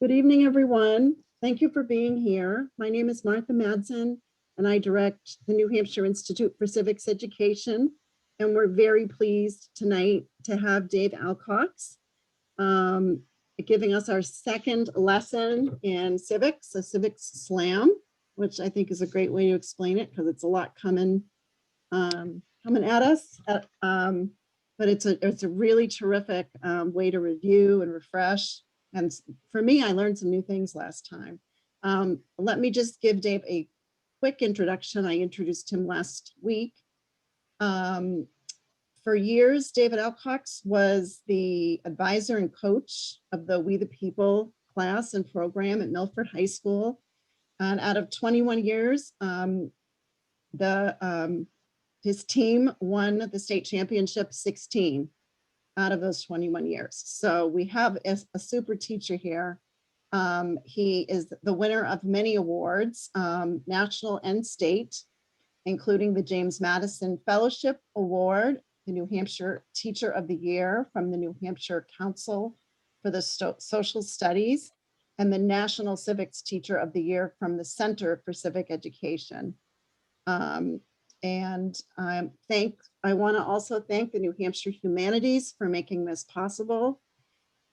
Good evening, everyone. Thank you for being here. My name is Martha Madsen, and I direct the New Hampshire Institute for Civics Education. And we're very pleased tonight to have Dave Alcox giving us our second lesson in civics, a Civics Slam, which I think is a great way to explain it because it's a lot coming at us. But it's a really terrific way to review and refresh. And for me, I learned some new things last time. Let me just give Dave a quick introduction. I introduced him last week. For years, David Alcox was the advisor and coach of the We the People class and program at Milford High School. And out of 21 years, his team won the state championship 16 out of those 21 years. So we have a super teacher here. He is the winner of many awards, national and state, including the James Madison Fellowship Award, the New Hampshire Teacher of the Year from the New Hampshire Council for the Social Studies, and the National Civics Teacher of the Year from the Center for Civic Education. I want to also thank the New Hampshire Humanities for making this possible.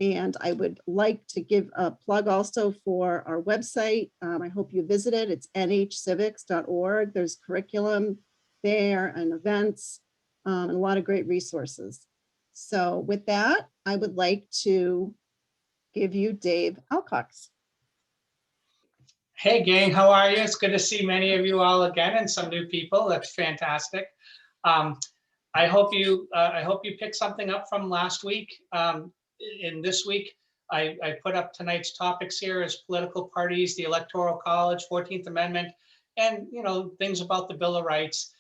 And I would like to give a plug also for our website. I hope you visit it. It's nhcivics.org. There's curriculum there and events and a lot of great resources. So with that, I would like to give you Dave Alcox. Hey gang, how are you? It's good to see many of you all again and some new people. That's fantastic. I hope you picked something up from last week. In this week, I put up tonight's topics here as political parties, the Electoral College, 14th Amendment, and things about the Bill of Rights.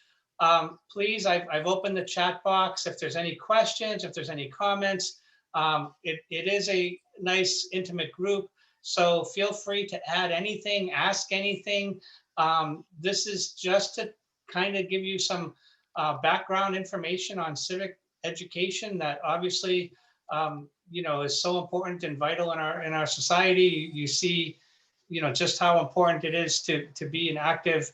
Please, I've opened the chat box. If there's any questions, if there's any comments, it is a nice intimate group. So feel free to add anything, ask anything. This is just to kind of give you some background information on civic education that obviously is so important and vital in our society. You see, just how important it is to be an active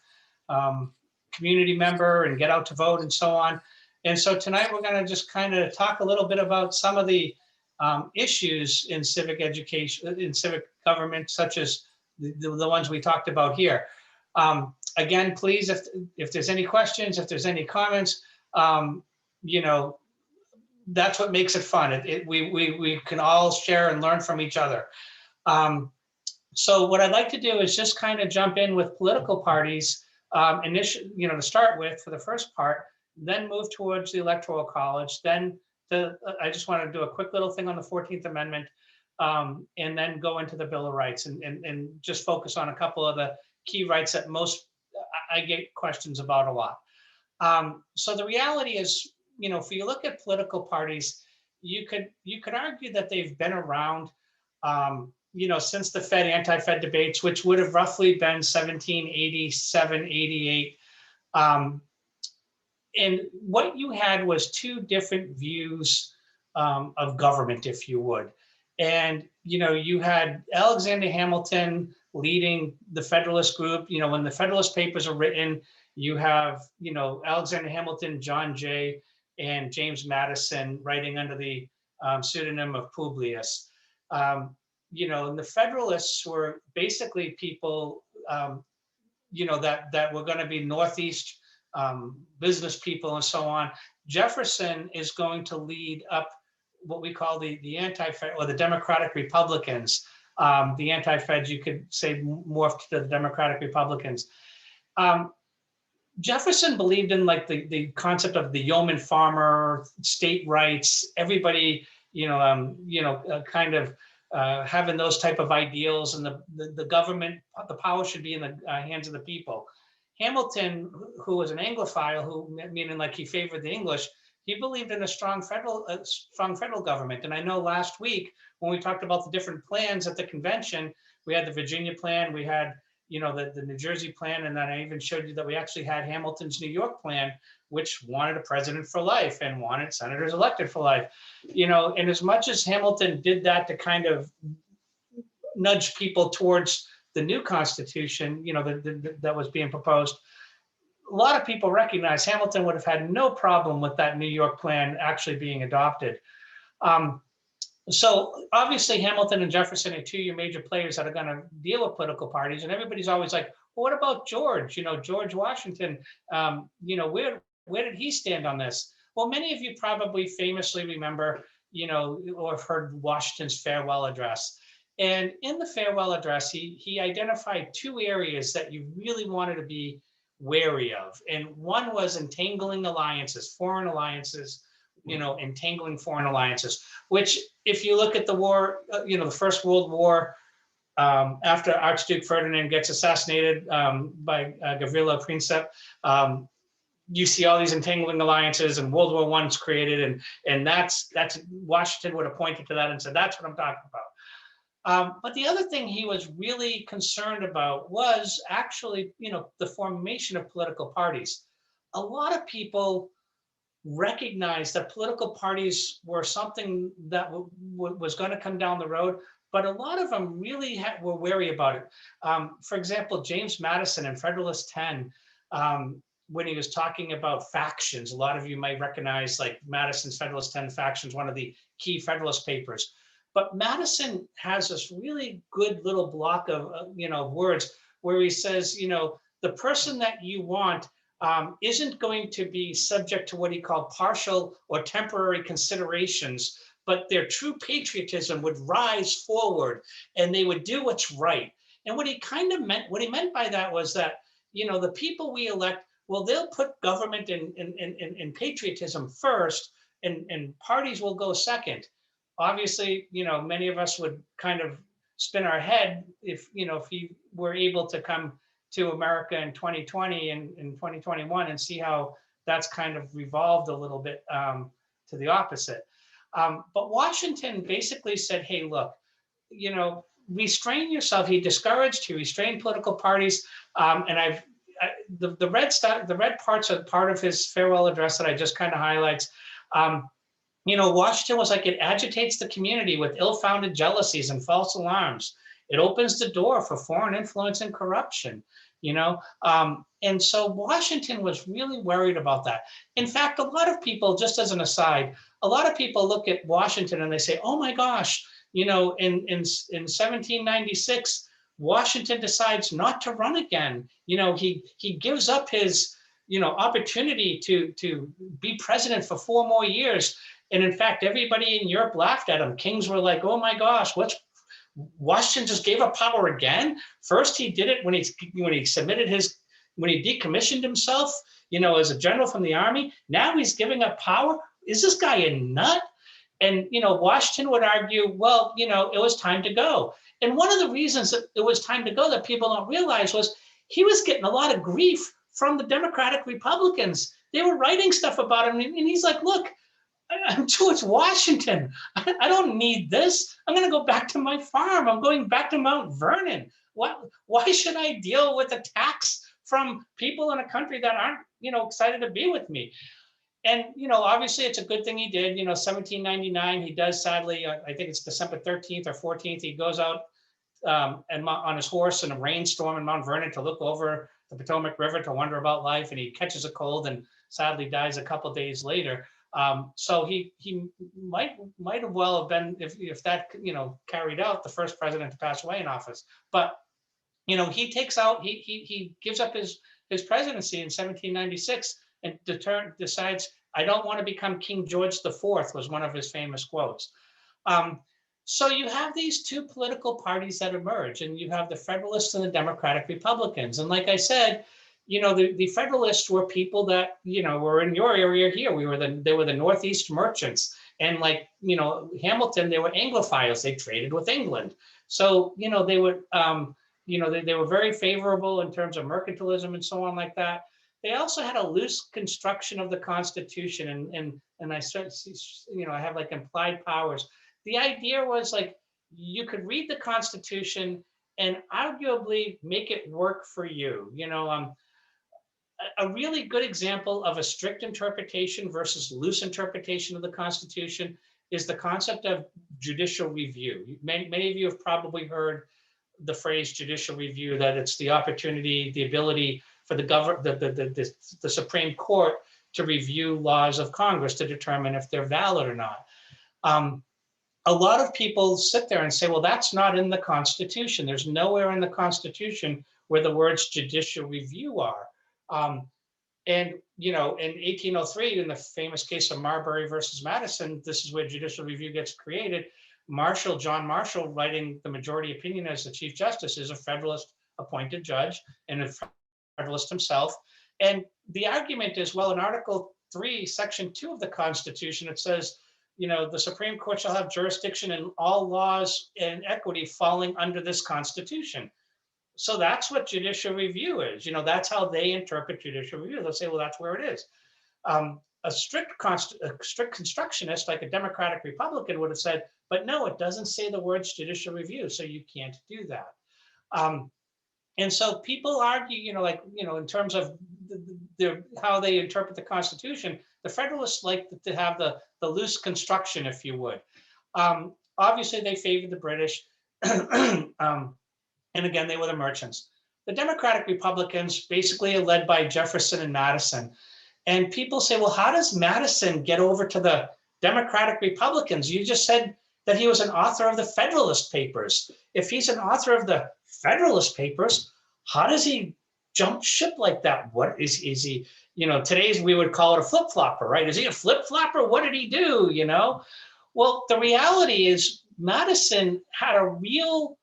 community member and get out to vote and so on. And so tonight we're going to just kind of talk a little bit about some of the issues in civic education, in civic government, such as the ones we talked about here. Again, please, if there's any questions, if there's any comments, that's what makes it fun. We can all share and learn from each other. So what I'd like to do is just kind of jump in with political parties, initially, to start with for the first part, then move towards the Electoral College, then I just want to do a quick little thing on the 14th Amendment, and then go into the Bill of Rights and just focus on a couple of the key rights that I get questions about a lot. So the reality is, if you look at political parties, you could argue that they've been around, since the anti-Fed debates, which would have roughly been 1787, 88. And what you had was two different views of government, if you would. And, you had Alexander Hamilton leading the Federalist group. When the Federalist Papers are written, you have, Alexander Hamilton, John Jay, and James Madison writing under the pseudonym of Publius. And the Federalists were basically people, that were going to be Northeast business people and so on. Jefferson is going to lead up what we call the anti-Fed or the Democratic Republicans. The anti-Feds, you could say, morphed to the Democratic Republicans. Jefferson believed in the concept of the yeoman farmer, state rights, everybody, kind of having those type of ideals, and the government, the power should be in the hands of the people. Hamilton, who was an Anglophile, meaning he favored the English, he believed in a strong federal government. And I know last week when we talked about the different plans at the convention, we had the Virginia plan, we had the New Jersey plan, and then I even showed you that we actually had Hamilton's New York plan, which wanted a president for life and wanted senators elected for life. And as much as Hamilton did that to kind of nudge people towards the new Constitution, that was being proposed, a lot of people recognize Hamilton would have had no problem with that New York plan actually being adopted. So obviously Hamilton and Jefferson are two of your major players that are going to deal with political parties, and everybody's always like, well, what about George? George Washington. Where did he stand on this? Well, many of you probably famously remember, or have heard Washington's farewell address. And in the farewell address, he identified two areas that you really wanted to be wary of. And one was entangling alliances, foreign alliances, entangling foreign alliances, which if you look at the war, the First World War, after Archduke Ferdinand gets assassinated by Gavrilo Princip, you see all these entangling alliances, and World War I's created, and that's Washington would have pointed to that and said, that's what I'm talking about. But the other thing he was really concerned about was actually, the formation of political parties. A lot of people recognized that political parties were something that was going to come down the road, but a lot of them really were wary about it. For example, James Madison in Federalist 10, when he was talking about factions, a lot of you might recognize like Madison's Federalist 10 Factions, one of the key Federalist papers. But Madison has this really good little block of words where he says, the person that you want isn't going to be subject to what he called partial or temporary considerations, but their true patriotism would rise forward and they would do what's right. And what he meant by that was that, the people we elect, well, they'll put government and patriotism first, and parties will go second. Obviously, many of us would kind of spin our head if he were able to come to America in 2020 and in 2021 and see how that's kind of revolved a little bit to the opposite. But Washington basically said, hey, look, restrain yourself. He discouraged to restrain political parties. And the red parts are part of his farewell address that I just kind of highlights. Washington was like, it agitates the community with ill-founded jealousies and false alarms. It opens the door for foreign influence and corruption, and so Washington was really worried about that. In fact, a lot of people, just as an aside, a lot of people look at Washington and they say, oh my gosh, in 1796, Washington decides not to run again. He gives up his, opportunity to be president for 4 more years. And in fact, everybody in Europe laughed at him. Kings were like, oh my gosh, Washington just gave up power again? First, he did it when he decommissioned himself, as a general from the army. Now he's giving up power. Is this guy a nut? And, Washington would argue, well, it was time to go. And one of the reasons that it was time to go that people don't realize was he was getting a lot of grief from the Democratic Republicans. They were writing stuff about him. And he's like, look, I'm George Washington. I don't need this. I'm going to go back to my farm. I'm going back to Mount Vernon. Why should I deal with attacks from people in a country that aren't, excited to be with me? And, obviously it's a good thing he did. 1799, he does sadly, I think it's December 13th or 14th, he goes out and on his horse in a rainstorm in Mount Vernon to look over the Potomac River to wonder about life, and he catches a cold and sadly dies a couple days later. So he might have well have been, if that carried out, the first president to pass away in office. But he gives up his presidency in 1796 and decides, I don't want to become King George IV, was one of his famous quotes. So you have these two political parties that emerge, and you have the Federalists and the Democratic Republicans. And like I said, the Federalists were people that, were in your area here. They were the Northeast merchants. And like, Hamilton, they were Anglophiles. They traded with England. So, they would, they were very favorable in terms of mercantilism and so on like that. They also had a loose construction of the Constitution. And I start, I have like implied powers. The idea was like, you could read the Constitution and arguably make it work for you. A really good example of a strict interpretation versus loose interpretation of the Constitution is the concept of judicial review. Many of you have probably heard the phrase judicial review, that it's the opportunity, the ability for the Supreme Court to review laws of Congress to determine if they're valid or not. A lot of people sit there and say, well, that's not in the Constitution. There's nowhere in the Constitution where the words judicial review are. And, you know, in 1803, in the famous case of Marbury versus Madison, this is where judicial review gets created. John Marshall, writing the majority opinion as the Chief Justice, is a Federalist appointed judge and a Federalist himself. And the argument is, well, in Article 3, Section 2 of the Constitution, it says, you know, the Supreme Court shall have jurisdiction in all laws and equity falling under this Constitution. So that's what judicial review is. You know, that's how they interpret judicial review. They'll say, well, that's where it is. A strict constructionist, like a Democratic Republican, would have said, but no, it doesn't say the words judicial review, so you can't do that. And so people argue, you know, like, you know, in terms of how they interpret the Constitution, the Federalists like to have the loose construction, if you would. Obviously, they favored the British. And again, they were the merchants. The Democratic Republicans basically are led by Jefferson and Madison. And people say, well, how does Madison get over to the Democratic Republicans? You just said that he was an author of the Federalist Papers. If he's an author of the Federalist Papers, how does he jump ship like that? What is he, you know, today's we would call it a flip-flopper, right? Is he a flip-flopper? What did he do, you know? Well, the reality is Madison had a real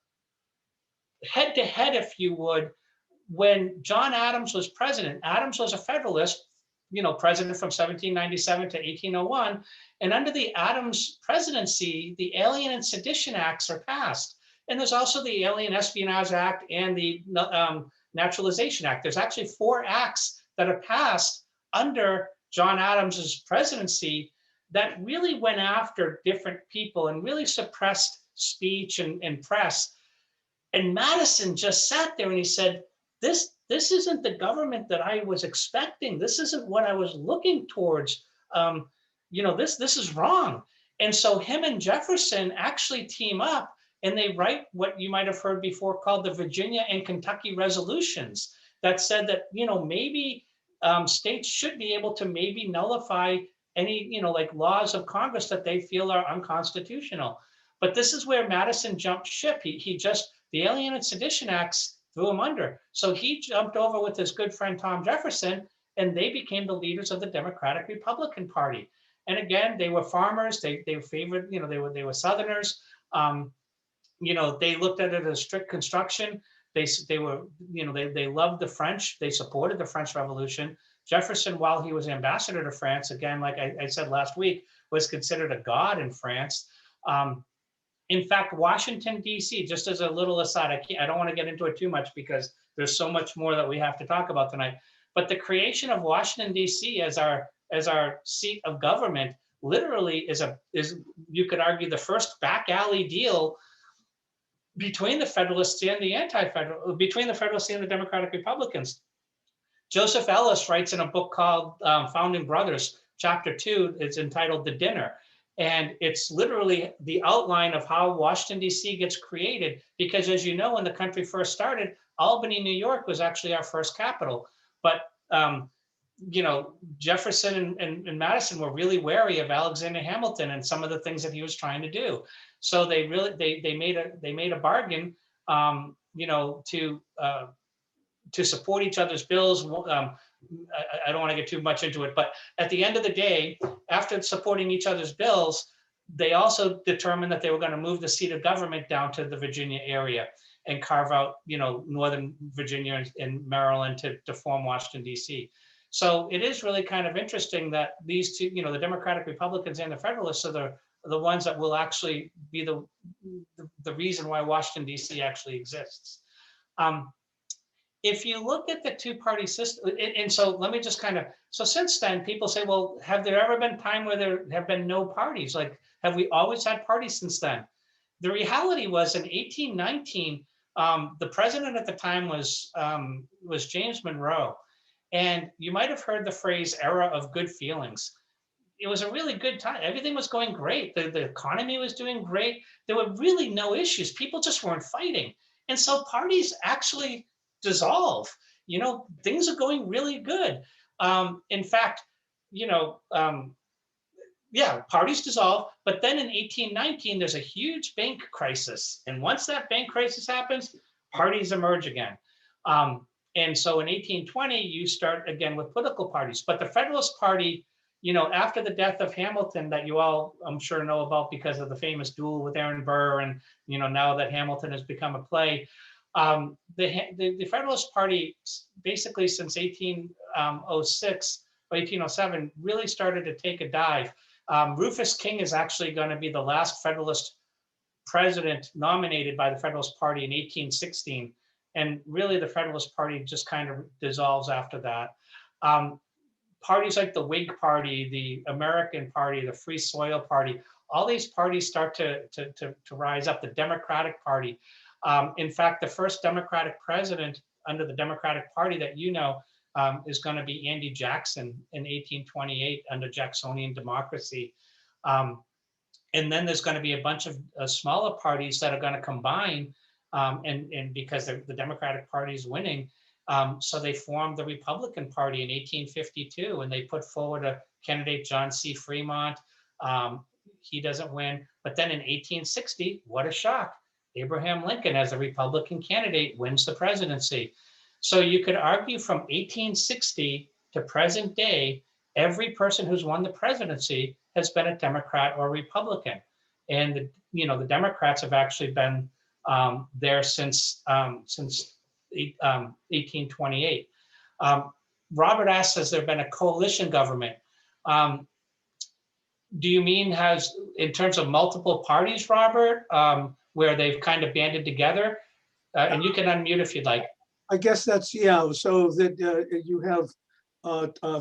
head-to-head, if you would, when John Adams was president. Adams was a Federalist, you know, president from 1797 to 1801. And under the Adams presidency, the Alien and Sedition Acts are passed. And there's also the Alien Espionage Act and the Naturalization Act. There's actually 4 acts that are passed under John Adams's presidency that really went after different people and really suppressed speech and press. And Madison just sat there and he said, this isn't the government that I was expecting. This isn't what I was looking towards. You know, this is wrong. And so him and Jefferson actually team up and they write what you might have heard before called the Virginia and Kentucky resolutions that said that, you know, maybe states should be able to maybe nullify any, you know, like laws of Congress that they feel are unconstitutional. But this is where Madison jumped ship. He just, the Alien and Sedition Acts threw him under. So he jumped over with his good friend Tom Jefferson, and they became the leaders of the Democratic Republican Party. And again, they were farmers. They favored, you know, they were Southerners. You know, they looked at it as strict construction. They were, you know, they loved the French. They supported the French Revolution. Jefferson, while he was ambassador to France, again, like I said last week, was considered a god in France. In fact, Washington, D.C., just as a little aside, I don't want to get into it too much because there's so much more that we have to talk about tonight. But the creation of Washington, D.C. as our seat of government literally is you could argue the first back alley deal between the Federalists and the anti-Federal, between the Federalists and the Democratic Republicans. Joseph Ellis writes in a book called Founding Brothers, Chapter 2, it's entitled The Dinner. And it's literally the outline of how Washington, D.C. gets created. Because as you know, when the country first started, Albany, New York was actually our first capital. But, you know, Jefferson and Madison were really wary of Alexander Hamilton and some of the things that he was trying to do. So they made a bargain, you know, to support each other's bills. I don't want to get too much into it, but at the end of the day, after supporting each other's bills, they also determined that they were going to move the seat of government down to the Virginia area and carve out, you know, Northern Virginia and Maryland to form Washington, D.C. So it is really kind of interesting that these two, you know, the Democratic Republicans and the Federalists are the ones that will actually be the reason why Washington, D.C. actually exists. If you look at the two-party system, and so let me just kind of, so since then, people say, well, have there ever been time where there have been no parties? Like, have we always had parties since then? The reality was in 1819, the president at the time was James Monroe. And you might have heard the phrase era of good feelings. it was a really good time. Everything was going great. The economy was doing great. There were really no issues. People just weren't fighting. And so parties actually dissolve. Things are going really good. In fact, you know, yeah, parties dissolve. But then in 1819, there's a huge bank crisis. And once that bank crisis happens, parties emerge again. And so in 1820, you start again with political parties. But the Federalist Party, after the death of Hamilton, that you all, I'm sure, know about because of the famous duel with Aaron Burr, and now that Hamilton has become a play, the Federalist Party, basically since 1806 or 1807, really started to take a dive. Rufus King is actually going to be the last Federalist president nominated by the Federalist Party in 1816. And really the Federalist Party just kind of dissolves after that. Parties like the Whig Party, the American Party, the Free Soil Party, all these parties start to rise up. The Democratic Party. In fact, the first Democratic president under the Democratic Party that is going to be Andy Jackson in 1828 under Jacksonian democracy. And then there's going to be a bunch of smaller parties that are going to combine, and because the Democratic Party is winning, so they formed the Republican Party in 1852, and they put forward a candidate, John C. Fremont. He doesn't win. But then in 1860, what a shock. Abraham Lincoln, as a Republican candidate, wins the presidency. So you could argue from 1860 to present day, every person who's won the presidency has been a Democrat or Republican. And the Democrats have actually been there since 1828. Robert asks, has there been a coalition government? Do you mean in terms of multiple parties, Robert, where they've kind of banded together? And you can unmute if you'd like. I guess that's, yeah, so that you have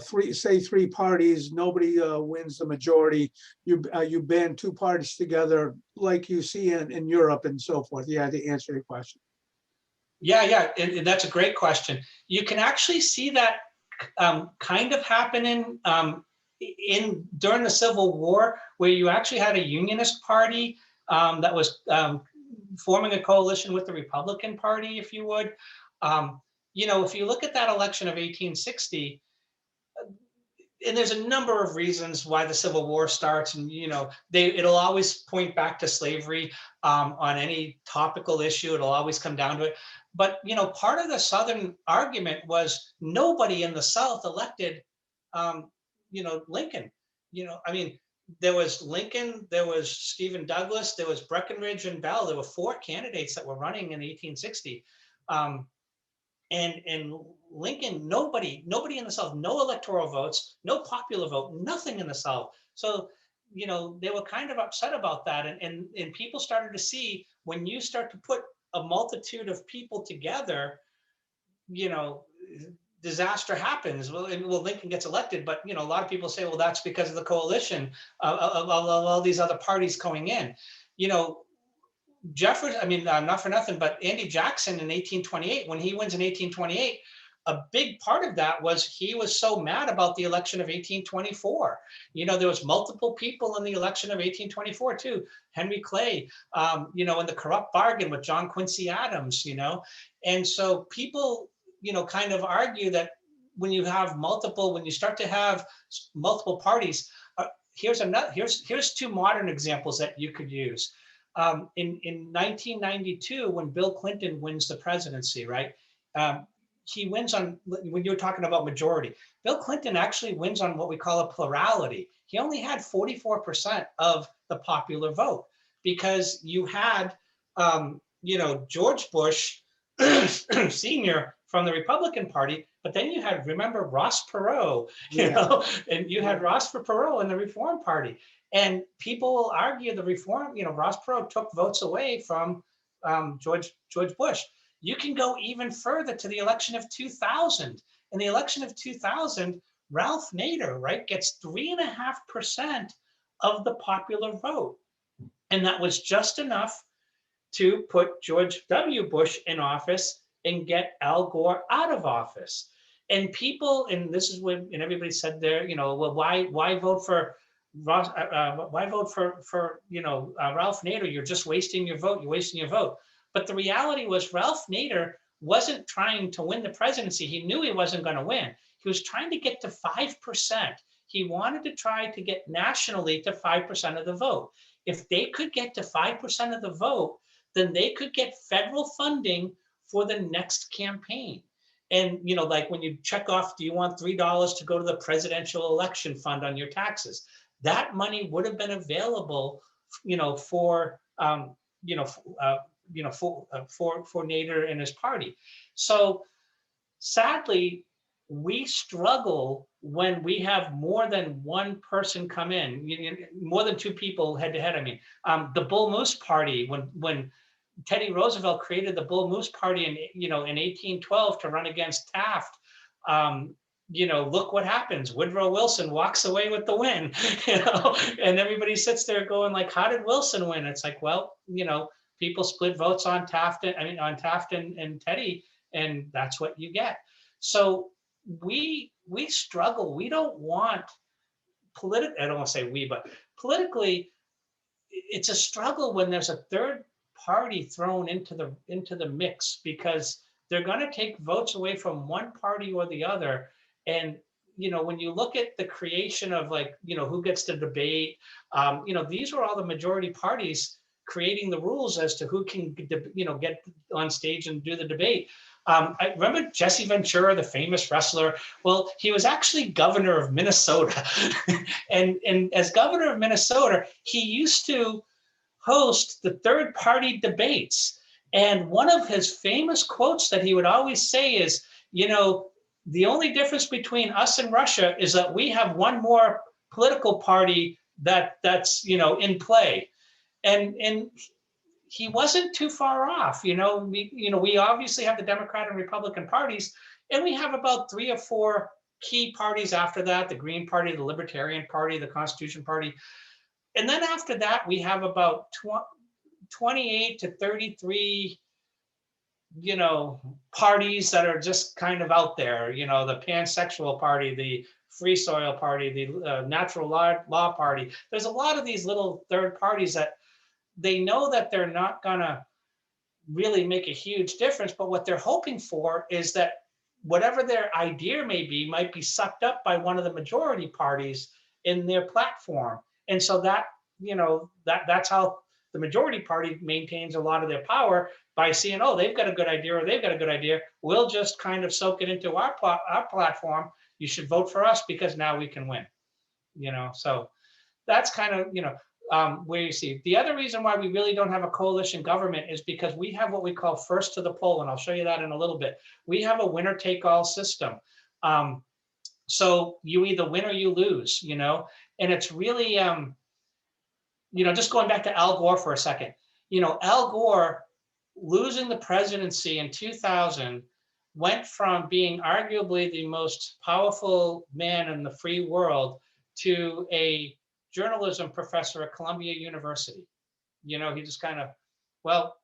three parties, nobody wins the majority. You band two parties together like you see in Europe and so forth. Yeah, to answer your question. Yeah, and that's a great question. You can actually see that kind of happening during the Civil War, where you actually had a Unionist Party that was forming a coalition with the Republican Party, if you would. If you look at that election of 1860, and there's a number of reasons why the Civil War starts, and it'll always point back to slavery on any topical issue. It'll always come down to it. But part of the Southern argument was nobody in the South elected, Lincoln. There was Lincoln, there was Stephen Douglas, there was Breckinridge and Bell. There were four candidates that were running in 1860. And Lincoln, nobody in the South, no electoral votes, no popular vote, nothing in the South. So, they were kind of upset about that. And people started to see, when you start to put a multitude of people together, disaster happens. Well, Lincoln gets elected, but a lot of people say, well, that's because of the coalition of all these other parties going in. Jefferson, not for nothing, but Andy Jackson in 1828, when he wins in 1828, a big part of that was he was so mad about the election of 1824. There was multiple people in the election of 1824 too. Henry Clay, and the corrupt bargain with John Quincy Adams, And so people, kind of argue that when you start to have multiple parties, here's two modern examples that you could use. In 1992, when Bill Clinton wins the presidency, right? He wins on, when you're talking about majority, Bill Clinton actually wins on what we call a plurality. He only had 44% of the popular vote, because you had, George Bush Sr. from the Republican Party, but then you had, remember, Ross Perot, and you had Ross Perot in the Reform Party. And people will argue the Reform, Ross Perot took votes away from George Bush. You can go even further to the election of 2000. In the election of 2000, Ralph Nader, right, gets 3.5% of the popular vote. And that was just enough to put George W. Bush in office and get Al Gore out of office. And people, and this is when, and everybody said there, well, why vote for why vote for Ralph Nader? You're just wasting your vote. You're wasting your vote. But the reality was Ralph Nader wasn't trying to win the presidency. He knew he wasn't going to win. He was trying to get to 5%. He wanted to try to get nationally to 5% of the vote. If they could get to 5% of the vote, then they could get federal funding for the next campaign. And, like when you check off, do you want $3 to go to the presidential election fund on your taxes? That money would have been available, for Nader and his party. So sadly, we struggle when we have more than one person come in, more than two people head to head. I mean, the Bull Moose Party, when Teddy Roosevelt created the Bull Moose Party in 1812 to run against Taft, look what happens. Woodrow Wilson walks away with the win, and everybody sits there going like, how did Wilson win? It's like, well, people split votes on Taft and Teddy, and that's what you get. So we struggle. We don't want political, I don't want to say we, but politically, it's a struggle when there's a third party thrown into the mix, because they're going to take votes away from one party or the other. And when you look at the creation of who gets to debate, these were all the majority parties creating the rules as to who can get on stage and do the debate. I remember Jesse Ventura, the famous wrestler. Well, he was actually governor of Minnesota. and as governor of Minnesota, he used to host the third party debates. And one of his famous quotes that he would always say is, the only difference between us and Russia is that we have one more political party that's in play. And he wasn't too far off. We obviously have the Democrat and Republican parties, and we have about 3 or 4 key parties after that: the Green Party, the Libertarian Party, the Constitution Party. And then after that, we have about 28 to 33, parties that are just kind of out there, the pansexual party, the free soil party, the natural law party. There's a lot of these little third parties that they know that they're not gonna really make a huge difference, but what they're hoping for is that whatever their idea might be sucked up by one of the majority parties in their platform. And so that, that's how the majority party maintains a lot of their power, by seeing, oh, they've got a good idea, or they've got a good idea. We'll just kind of soak it into our platform. You should vote for us because now we can win. So that's kind of, where you see. The other reason why we really don't have a coalition government is because we have what we call first to the poll, and I'll show you that in a little bit. We have a winner take all system. So you either win or you lose, and it's really, just going back to Al Gore for a second. Al Gore losing the presidency in 2000 went from being arguably the most powerful man in the free world to a journalism professor at Columbia University. He just kind of, well,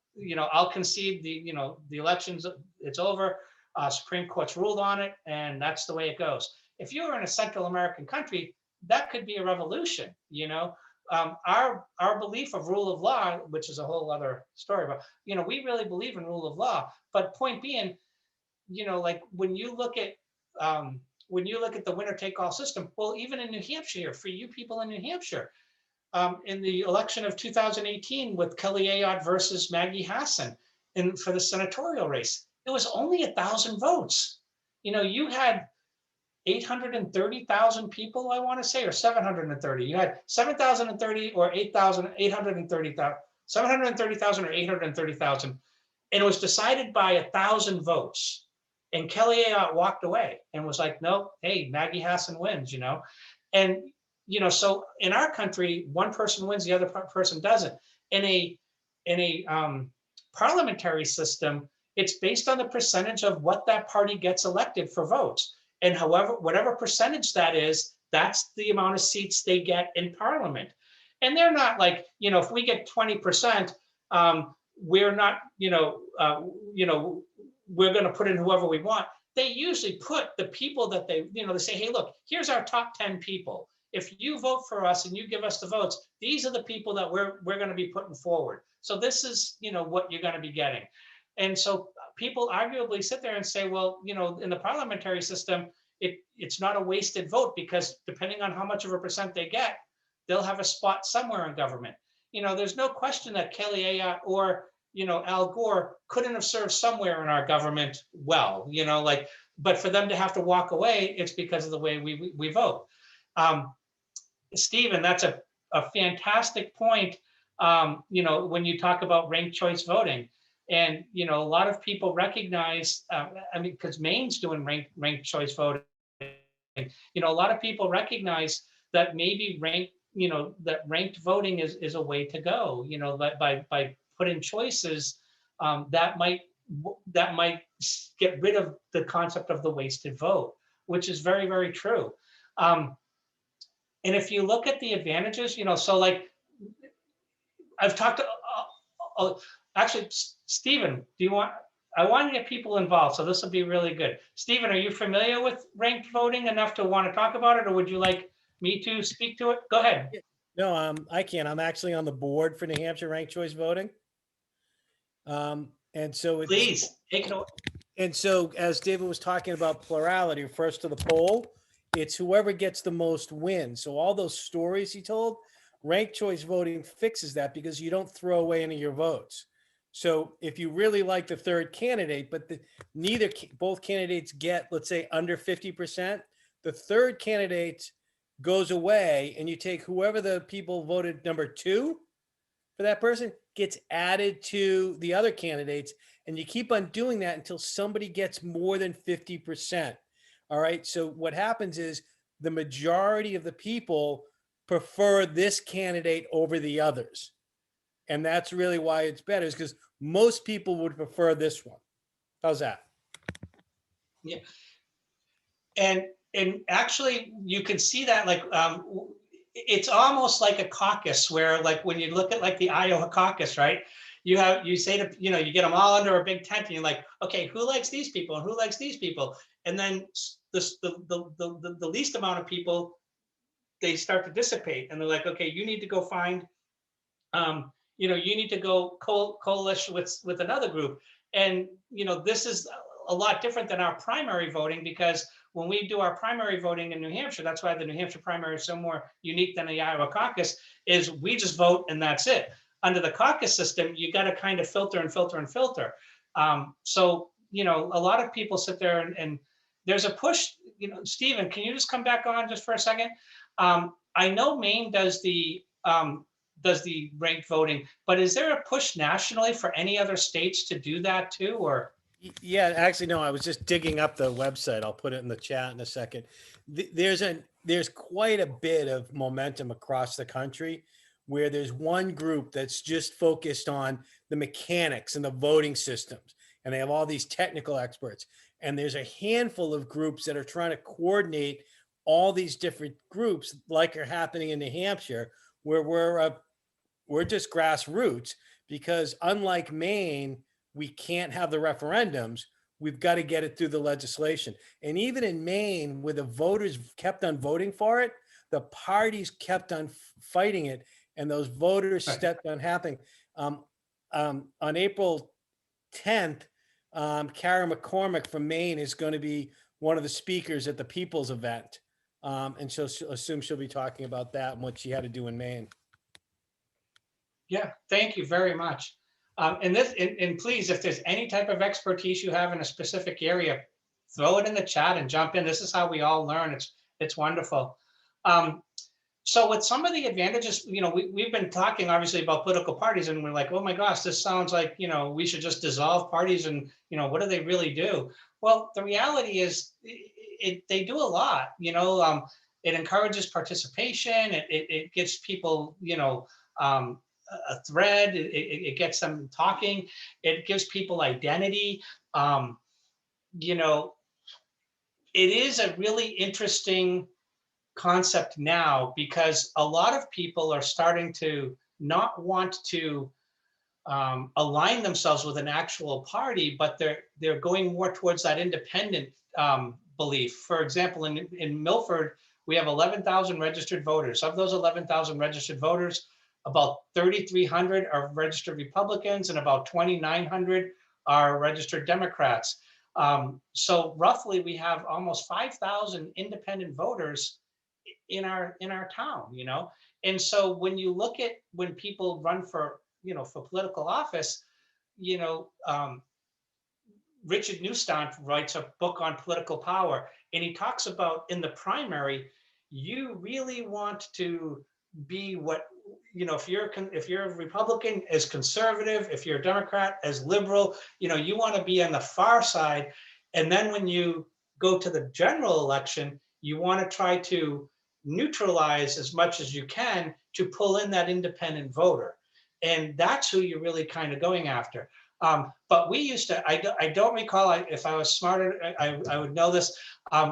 I'll concede the elections, it's over. Supreme Court's ruled on it, and that's the way it goes. If you were in a Central American country, that could be a revolution. Our belief of rule of law, which is a whole other story, but we really believe in rule of law. But point being, like when you look at the winner take all system, well, even in New Hampshire, for you people in New Hampshire, in the election of 2018 with Kelly Ayotte versus Maggie Hassan for the senatorial race, it was only 1,000 votes. You had 830,000 people, I want to say, or 730. You had 7,030 or 830,000, 730,000 or 830,000, and it was decided by 1,000 votes. And Kelly Ayotte walked away and was like, "No, hey, Maggie Hassan wins," And so in our country, one person wins, the other person doesn't. In a parliamentary system, it's based on the percentage of what that party gets elected for votes. And whatever percentage that is, that's the amount of seats they get in parliament. And they're not like, if we get 20%, we're not, we're going to put in whoever we want. They usually put the people that they say, hey, look, here's our top 10 people. if you vote for us and you give us the votes, these are the people that we're going to be putting forward. So this is, what you're going to be getting. And so people arguably sit there and say, well, in the parliamentary system, it's not a wasted vote, because depending on how much of a percent they get, they'll have a spot somewhere in government. There's no question that Kelly Ayotte or, Al Gore couldn't have served somewhere in our government well, but for them to have to walk away, it's because of the way we vote. Stephen, that's a fantastic point. When you talk about ranked choice voting, and a lot of people recognize, because Maine's doing ranked choice voting. A lot of people recognize that maybe ranked voting is a way to go. By putting choices, that might get rid of the concept of the wasted vote, which is very, very true. And if you look at the advantages, so like I've talked to, actually, Stephen, I want to get people involved, so this will be really good. Stephen, are you familiar with ranked voting enough to want to talk about it, or would you like me to speak to it? Go ahead. No, I can. I'm actually on the board for New Hampshire ranked choice voting. And so it's, Please take it away. and so as David was talking about plurality, first to the poll, it's whoever gets the most wins. So all those stories he told, ranked choice voting fixes that, because you don't throw away any of your votes. So if you really like the third candidate, but both candidates get, let's say, under 50%, the third candidate goes away, and you take whoever the people voted number 2 for that person gets added to the other candidates, and you keep on doing that until somebody gets more than 50%. All right. So what happens is the majority of the people prefer this candidate over the others. And that's really why it's better, is because most people would prefer this one. How's that? Yeah. And actually you can see that, like, it's almost like a caucus, where, like, when you look at like the Iowa caucus, right? You say to, you get them all under a big tent, and you're like, okay, who likes these people and who likes these people? And then the least amount of people, they start to dissipate, and they're like, okay, you need to go find, you need to go coalition with another group. And, this is a lot different than our primary voting, because when we do our primary voting in New Hampshire, that's why the New Hampshire primary is so more unique than the Iowa caucus, is we just vote and that's it. Under the caucus system, you got to kind of filter and filter and filter. So, a lot of people sit there and there's a push. Stephen, can you just come back on just for a second? I know Maine does the ranked voting, but is there a push nationally for any other states to do that too, or? Yeah, actually, no, I was just digging up the website. I'll put it in the chat in a second. There's quite a bit of momentum across the country, where there's one group that's just focused on the mechanics and the voting systems, and they have all these technical experts. And there's a handful of groups that are trying to coordinate all these different groups, like are happening in New Hampshire, where we're just grassroots, because unlike Maine, we can't have the referendums. We've got to get it through the legislation. And even in Maine, where the voters kept on voting for it, the parties kept on fighting it, and those voters stepped on happening. On April 10th, Kara McCormick from Maine is going to be one of the speakers at the People's event. And she'll assume she'll be talking about that and what she had to do in Maine. Yeah, thank you very much. And please, if there's any type of expertise you have in a specific area, throw it in the chat and jump in. This is how we all learn. It's wonderful. So with some of the advantages, we've been talking obviously about political parties, and we're like, oh my gosh, this sounds like, we should just dissolve parties, and, what do they really do? Well, the reality is they do a lot. It encourages participation. It gives people, a thread. It gets them talking. It gives people identity. It is a really interesting concept now, because a lot of people are starting to not want to align themselves with an actual party, but they're going more towards that independent belief. For example, in Milford, We have 11,000 registered voters. Of those 11,000 registered voters, about 3,300 are registered Republicans and about 2,900 are registered Democrats. So roughly we have almost 5,000 independent voters in our town, you know? And so when you look at when people run for, you know, for political office, you know, Richard Newstant writes a book on political power, and he talks about in the primary, you really want to be what, you know, if you're a Republican, as conservative, if you're a Democrat, as liberal, you know, you want to be on the far side. And then when you go to the general election, you want to try to neutralize as much as you can to pull in that independent voter. And that's who you're really kind of going after. But we used to, I don't recall, if I was smarter, I would know this.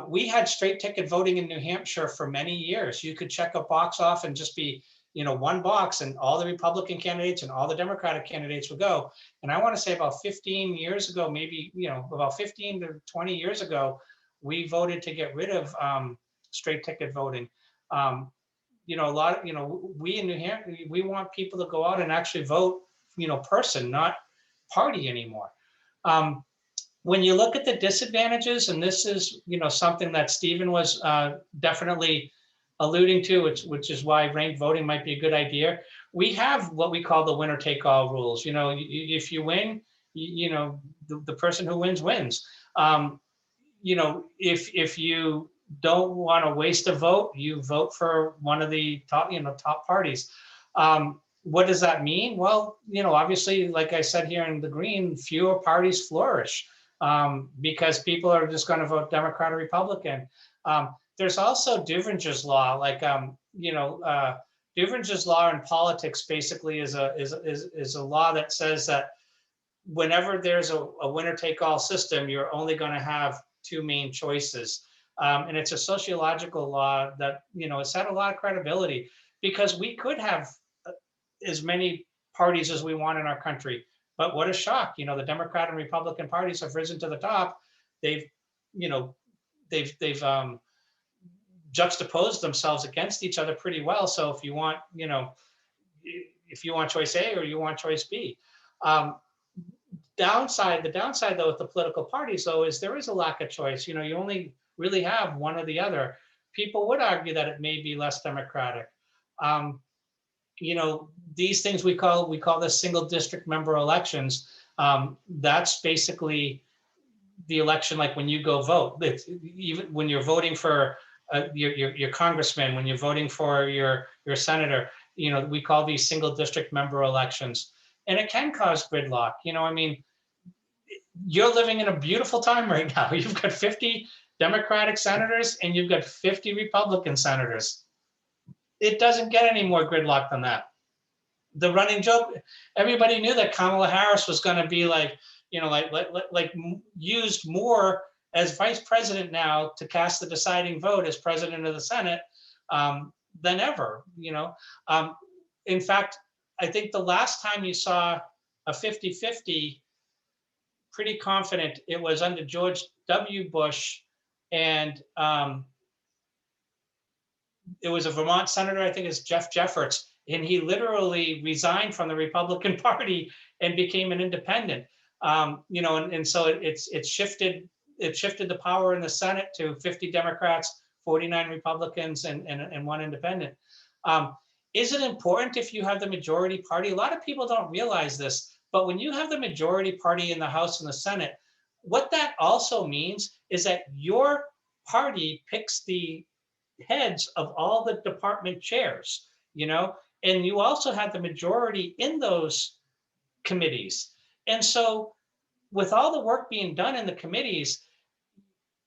We had straight ticket voting in New Hampshire for many years. You could check a box off and just be, you know, one box, and all the Republican candidates and all the Democratic candidates would go. And I want to say about 15 years ago, maybe, you know, about 15 to 20 years ago, we voted to get rid of straight ticket voting. You know, a lot of, you know, we in New Hampshire, we want people to go out and actually vote, you know, person, not party anymore. When you look at the disadvantages, and this is, you know, something that Stephen was definitely alluding to, which is why ranked voting might be a good idea. We have what we call the winner take all rules. You know, if you win, you know, the person who wins wins. You know, if you don't want to waste a vote, you vote for one of the top, you know, top parties. What does that mean? Well, you know, obviously, like I said here in the green, fewer parties flourish because people are just going to vote Democrat or Republican. There's also Duveringer's law, like, you know, Duveringer's law in politics basically is a law that says that whenever there's a winner take all system, you're only going to have two main choices. And it's a sociological law that, you know, it's had a lot of credibility because we could have as many parties as we want in our country. But what a shock, you know, the Democrat and Republican parties have risen to the top. They've, you know, they've juxtaposed themselves against each other pretty well. So if you want, you know, if you want choice A or you want choice B. The downside though with the political parties though is there is a lack of choice. You know, you only really have one or the other. People would argue that it may be less democratic. You know, these things we call this single district member elections. That's basically the election, like when you go vote. It's, even when you're voting for your congressman, when you're voting for your senator, you know, we call these single district member elections, and it can cause gridlock. You know, I mean, you're living in a beautiful time right now. You've got 50 Democratic senators and you've got 50 Republican senators. It doesn't get any more gridlock than that. The running joke, everybody knew that Kamala Harris was going to be like, you know, like used more as vice president now to cast the deciding vote as president of the Senate than ever, you know. In fact, I think the last time you saw a 50-50, pretty confident it was under George W. Bush, and it was a Vermont senator, I think it's Jeff Jeffords, and he literally resigned from the Republican Party and became an independent. You know, and so it shifted the power in the Senate to 50 Democrats, 49 Republicans, and one independent. Is it important if you have the majority party? A lot of people don't realize this, but when you have the majority party in the House and the Senate, what that also means is that your party picks the heads of all the department chairs, you know, and you also have the majority in those committees. And so with all the work being done in the committees,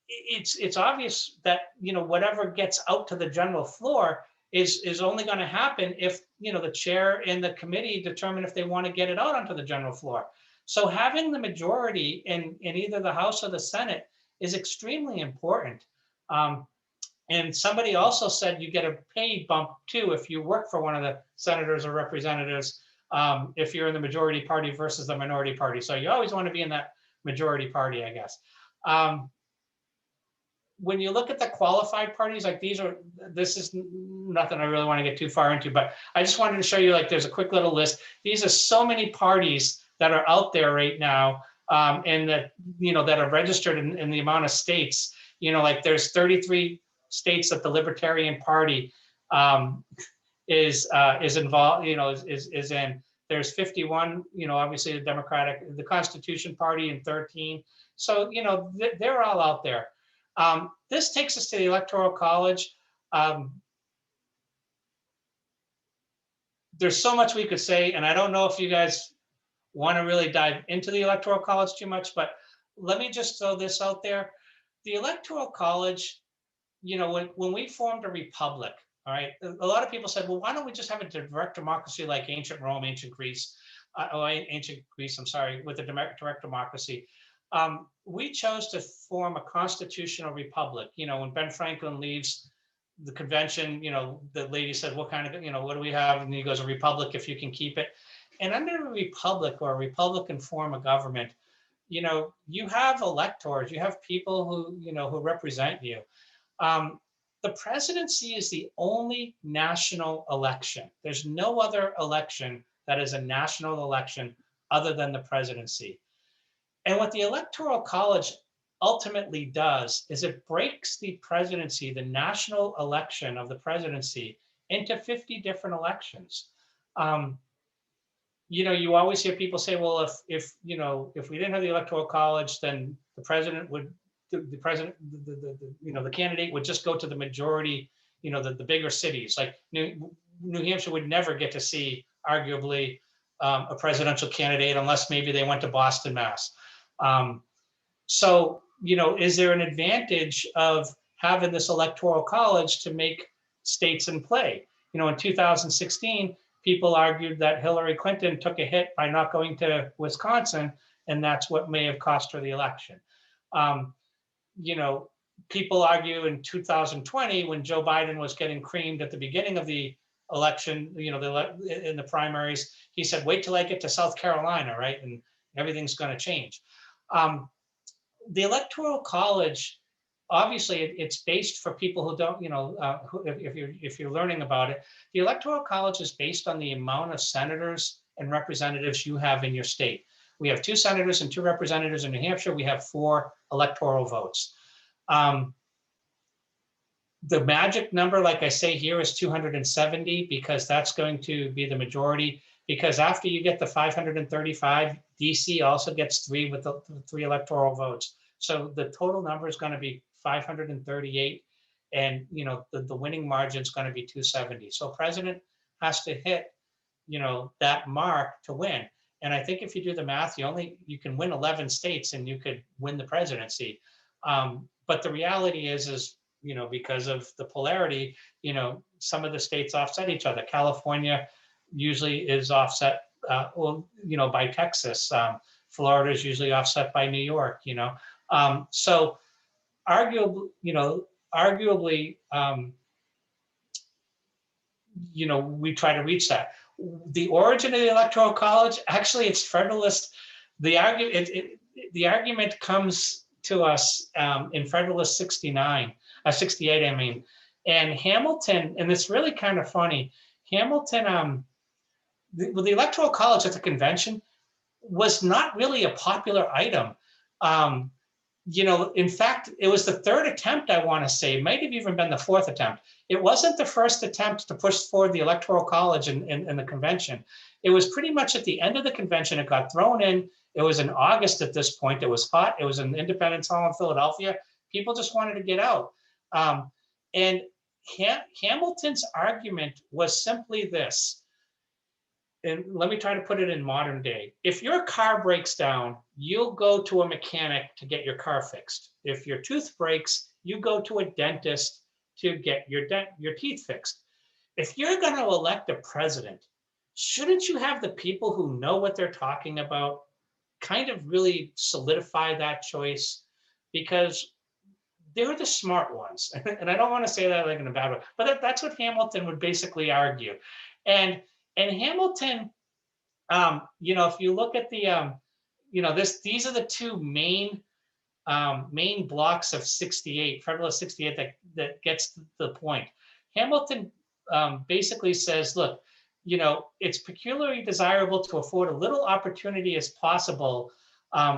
it's obvious that, you know, whatever gets out to the general floor is only going to happen if, you know, the chair and the committee determine if they want to get it out onto the general floor. So having the majority in either the House or the Senate is extremely important. And somebody also said you get a pay bump too if you work for one of the senators or representatives, if you're in the majority party versus the minority party. So you always want to be in that majority party, I guess. when you look at the qualified parties, like this is nothing I really want to get too far into, but I just wanted to show you, like, there's a quick little list. These are so many parties that are out there right now, and that, that are registered in the amount of states, like there's 33 states that the Libertarian Party is involved, is in. There's 51, obviously the Constitution Party in 13. So, they're all out there. This takes us to the Electoral College. There's so much we could say, and I don't know if you guys want to really dive into the Electoral College too much, but let me just throw this out there. The Electoral College, when we formed a republic, all right, a lot of people said, well, why don't we just have a direct democracy like ancient Rome, ancient Greece, I'm sorry, with a direct democracy. We chose to form a constitutional republic. When Ben Franklin leaves the convention, the lady said, what kind of, what do we have? And he goes, a republic if you can keep it. And under a republic or a Republican form of government, you have electors, you have people who, who represent you. The presidency is the only national election. There's no other election that is a national election other than the presidency. And what the Electoral College ultimately does is it breaks the presidency, the national election of the presidency, into 50 different elections. You always hear people say, well, if we didn't have the Electoral College, then the president would, the candidate would just go to the majority, the bigger cities. Like New Hampshire would never get to see, arguably, a presidential candidate unless maybe they went to Boston, Mass. So, is there an advantage of having this Electoral College to make states in play? In 2016, people argued that Hillary Clinton took a hit by not going to Wisconsin, and that's what may have cost her the election. People argue in 2020, when Joe Biden was getting creamed at the beginning of the election, in the primaries, he said, wait till I get to South Carolina, right? And everything's going to change. The Electoral College, obviously, it's based for people who don't, if you're learning about it, the Electoral College is based on the amount of senators and representatives you have in your state. We have 2 senators and 2 representatives in New Hampshire. We have 4 electoral votes. The magic number, like I say here, is 270, because that's going to be the majority. Because after you get the 535, DC also gets 3 with the 3 electoral votes. So the total number is going to be 538, and the winning margin is going to be 270. So president has to hit that mark to win. And I think if you do the math, you can win 11 states and you could win the presidency. But the reality is because of the polarity, some of the states offset each other. California usually is offset, by Texas. Florida is usually offset by New York. So arguably, we try to reach that. The origin of the Electoral College, actually, it's Federalist. The argument comes to us in Federalist 68, I mean. And Hamilton, and it's really kind of funny, Hamilton, the Electoral College at the convention was not really a popular item. In fact, it was the 3rd attempt, I want to say. It might have even been the 4th attempt. It wasn't the first attempt to push forward the Electoral College in the convention. It was pretty much at the end of the convention. It got thrown in. It was in August at this point. It was hot. It was in Independence Hall in Philadelphia. People just wanted to get out. And Hamilton's argument was simply this. And let me try to put it in modern day. If your car breaks down, you'll go to a mechanic to get your car fixed. If your tooth breaks, you go to a dentist to get your teeth fixed. If you're going to elect a president, shouldn't you have the people who know what they're talking about kind of really solidify that choice? Because they're the smart ones. And I don't want to say that like in a bad way, but that's what Hamilton would basically argue. And Hamilton, if you look at the, these are the 2 main main blocks of 68, Federalist 68, that gets the point. Hamilton basically says, look, it's peculiarly desirable to afford a little opportunity as possible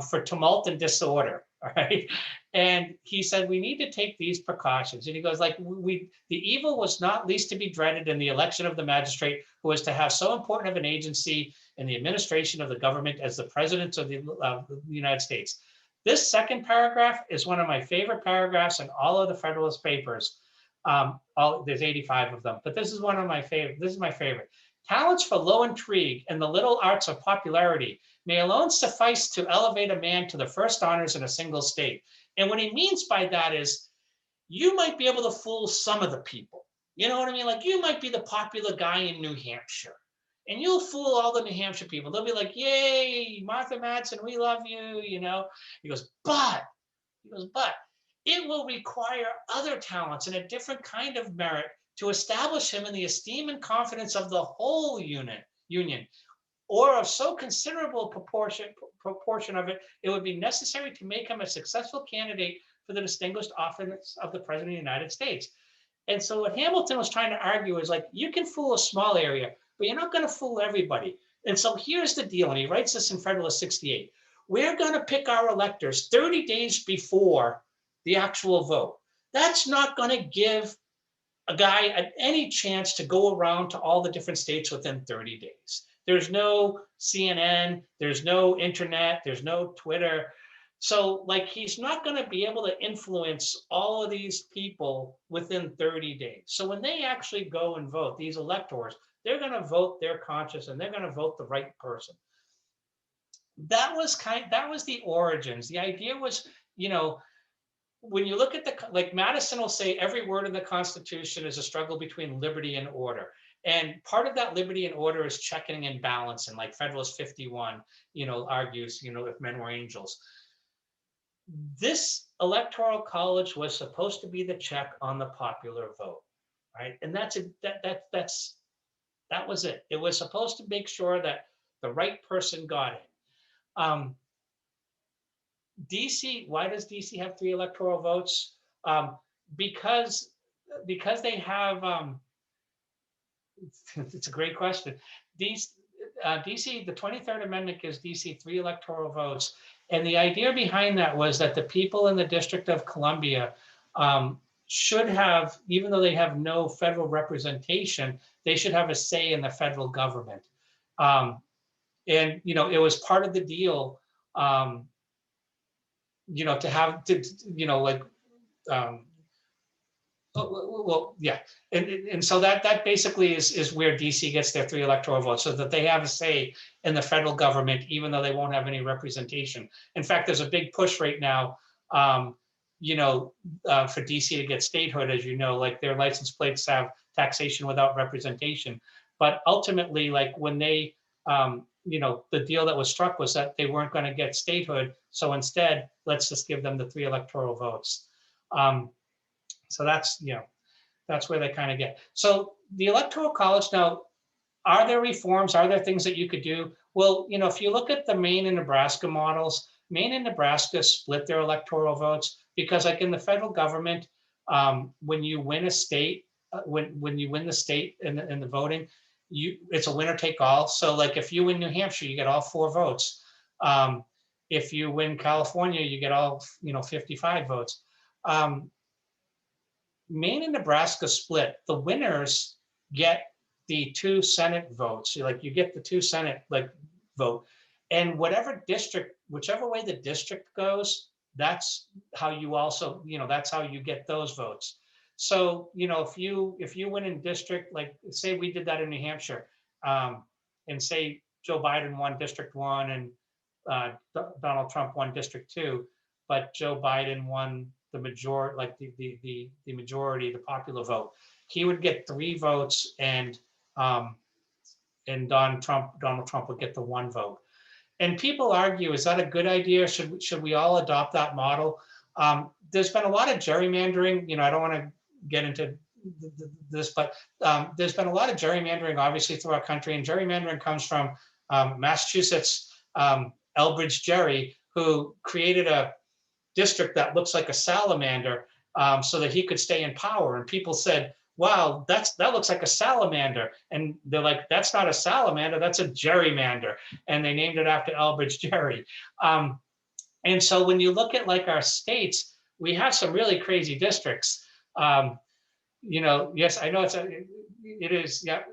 for tumult and disorder, all right? And he said, we need to take these precautions. And he goes like, the evil was not least to be dreaded in the election of the magistrate who was to have so important of an agency in the administration of the government as the president of the United States. This second paragraph is one of my favorite paragraphs in all of the Federalist Papers. There's 85 of them, but this is one of my favorite. This is my favorite. Talents for low intrigue and the little arts of popularity may alone suffice to elevate a man to the first honors in a single state. And what he means by that is, you might be able to fool some of the people. You know what I mean? Like, you might be the popular guy in New Hampshire, and you'll fool all the New Hampshire people. They'll be like, yay, Martha Madsen, we love you, He goes, but it will require other talents and a different kind of merit to establish him in the esteem and confidence of the whole union, or of so considerable proportion of it, it would be necessary to make him a successful candidate for the distinguished office of the President of the United States. And so what Hamilton was trying to argue is like, you can fool a small area, but you're not going to fool everybody. And so here's the deal, and he writes this in Federalist 68. We're going to pick our electors 30 days before the actual vote. That's not going to give a guy any chance to go around to all the different states within 30 days. There's no CNN, there's no internet, there's no Twitter. So like, he's not going to be able to influence all of these people within 30 days. So when they actually go and vote, these electors, they're going to vote their conscience and they're going to vote the right person. That was the origins. The idea was, when you look at like Madison will say, every word in the Constitution is a struggle between liberty and order. And part of that liberty and order is checking and balance. And like Federalist 51, argues, if men were angels. This Electoral College was supposed to be the check on the popular vote, right? And that was it. It was supposed to make sure that the right person got it. DC, why does DC have 3 electoral votes? Because they have, it's a great question. DC, the 23rd Amendment gives DC 3 electoral votes. And the idea behind that was that the people in the District of Columbia should have, even though they have no federal representation, they should have a say in the federal government. And, it was part of the deal, to have, well, yeah. And so that basically is where DC gets their 3 electoral votes, so that they have a say in the federal government, even though they won't have any representation. In fact, there's a big push right now, for DC to get statehood, as you know, like their license plates have taxation without representation. But ultimately, like when they, the deal that was struck was that they weren't going to get statehood. So instead, let's just give them the 3 electoral votes. So that's where they kind of get. So the Electoral College, now, are there reforms? Are there things that you could do? Well, if you look at the Maine and Nebraska models, Maine and Nebraska split their electoral votes because, like in the federal government, when you win a state, when you win the state in the voting, it's a winner take all. So like if you win New Hampshire, you get all 4 votes. If you win California, you get all 55 votes. Maine and Nebraska split. The winners get the 2 Senate votes. You get the 2 Senate vote, and whichever way the district goes, that's how you also, that's how you get those votes. So, if you win in district, like say we did that in New Hampshire, and say Joe Biden won District 1 and Donald Trump won District 2, but Joe Biden won the majority, like the majority, the popular vote, he would get 3 votes, and Donald Trump would get the 1 vote. And people argue, is that a good idea? Should we all adopt that model? There's been a lot of gerrymandering. I don't want to get into this, but there's been a lot of gerrymandering, obviously, through our country, and gerrymandering comes from Massachusetts, Elbridge Gerry, who created a district that looks like a salamander so that he could stay in power. And people said, wow, that looks like a salamander. And they're like, that's not a salamander, that's a gerrymander. And they named it after Elbridge Gerry. And so when you look at like our states, we have some really crazy districts. You know, yes, I know it is, yeah,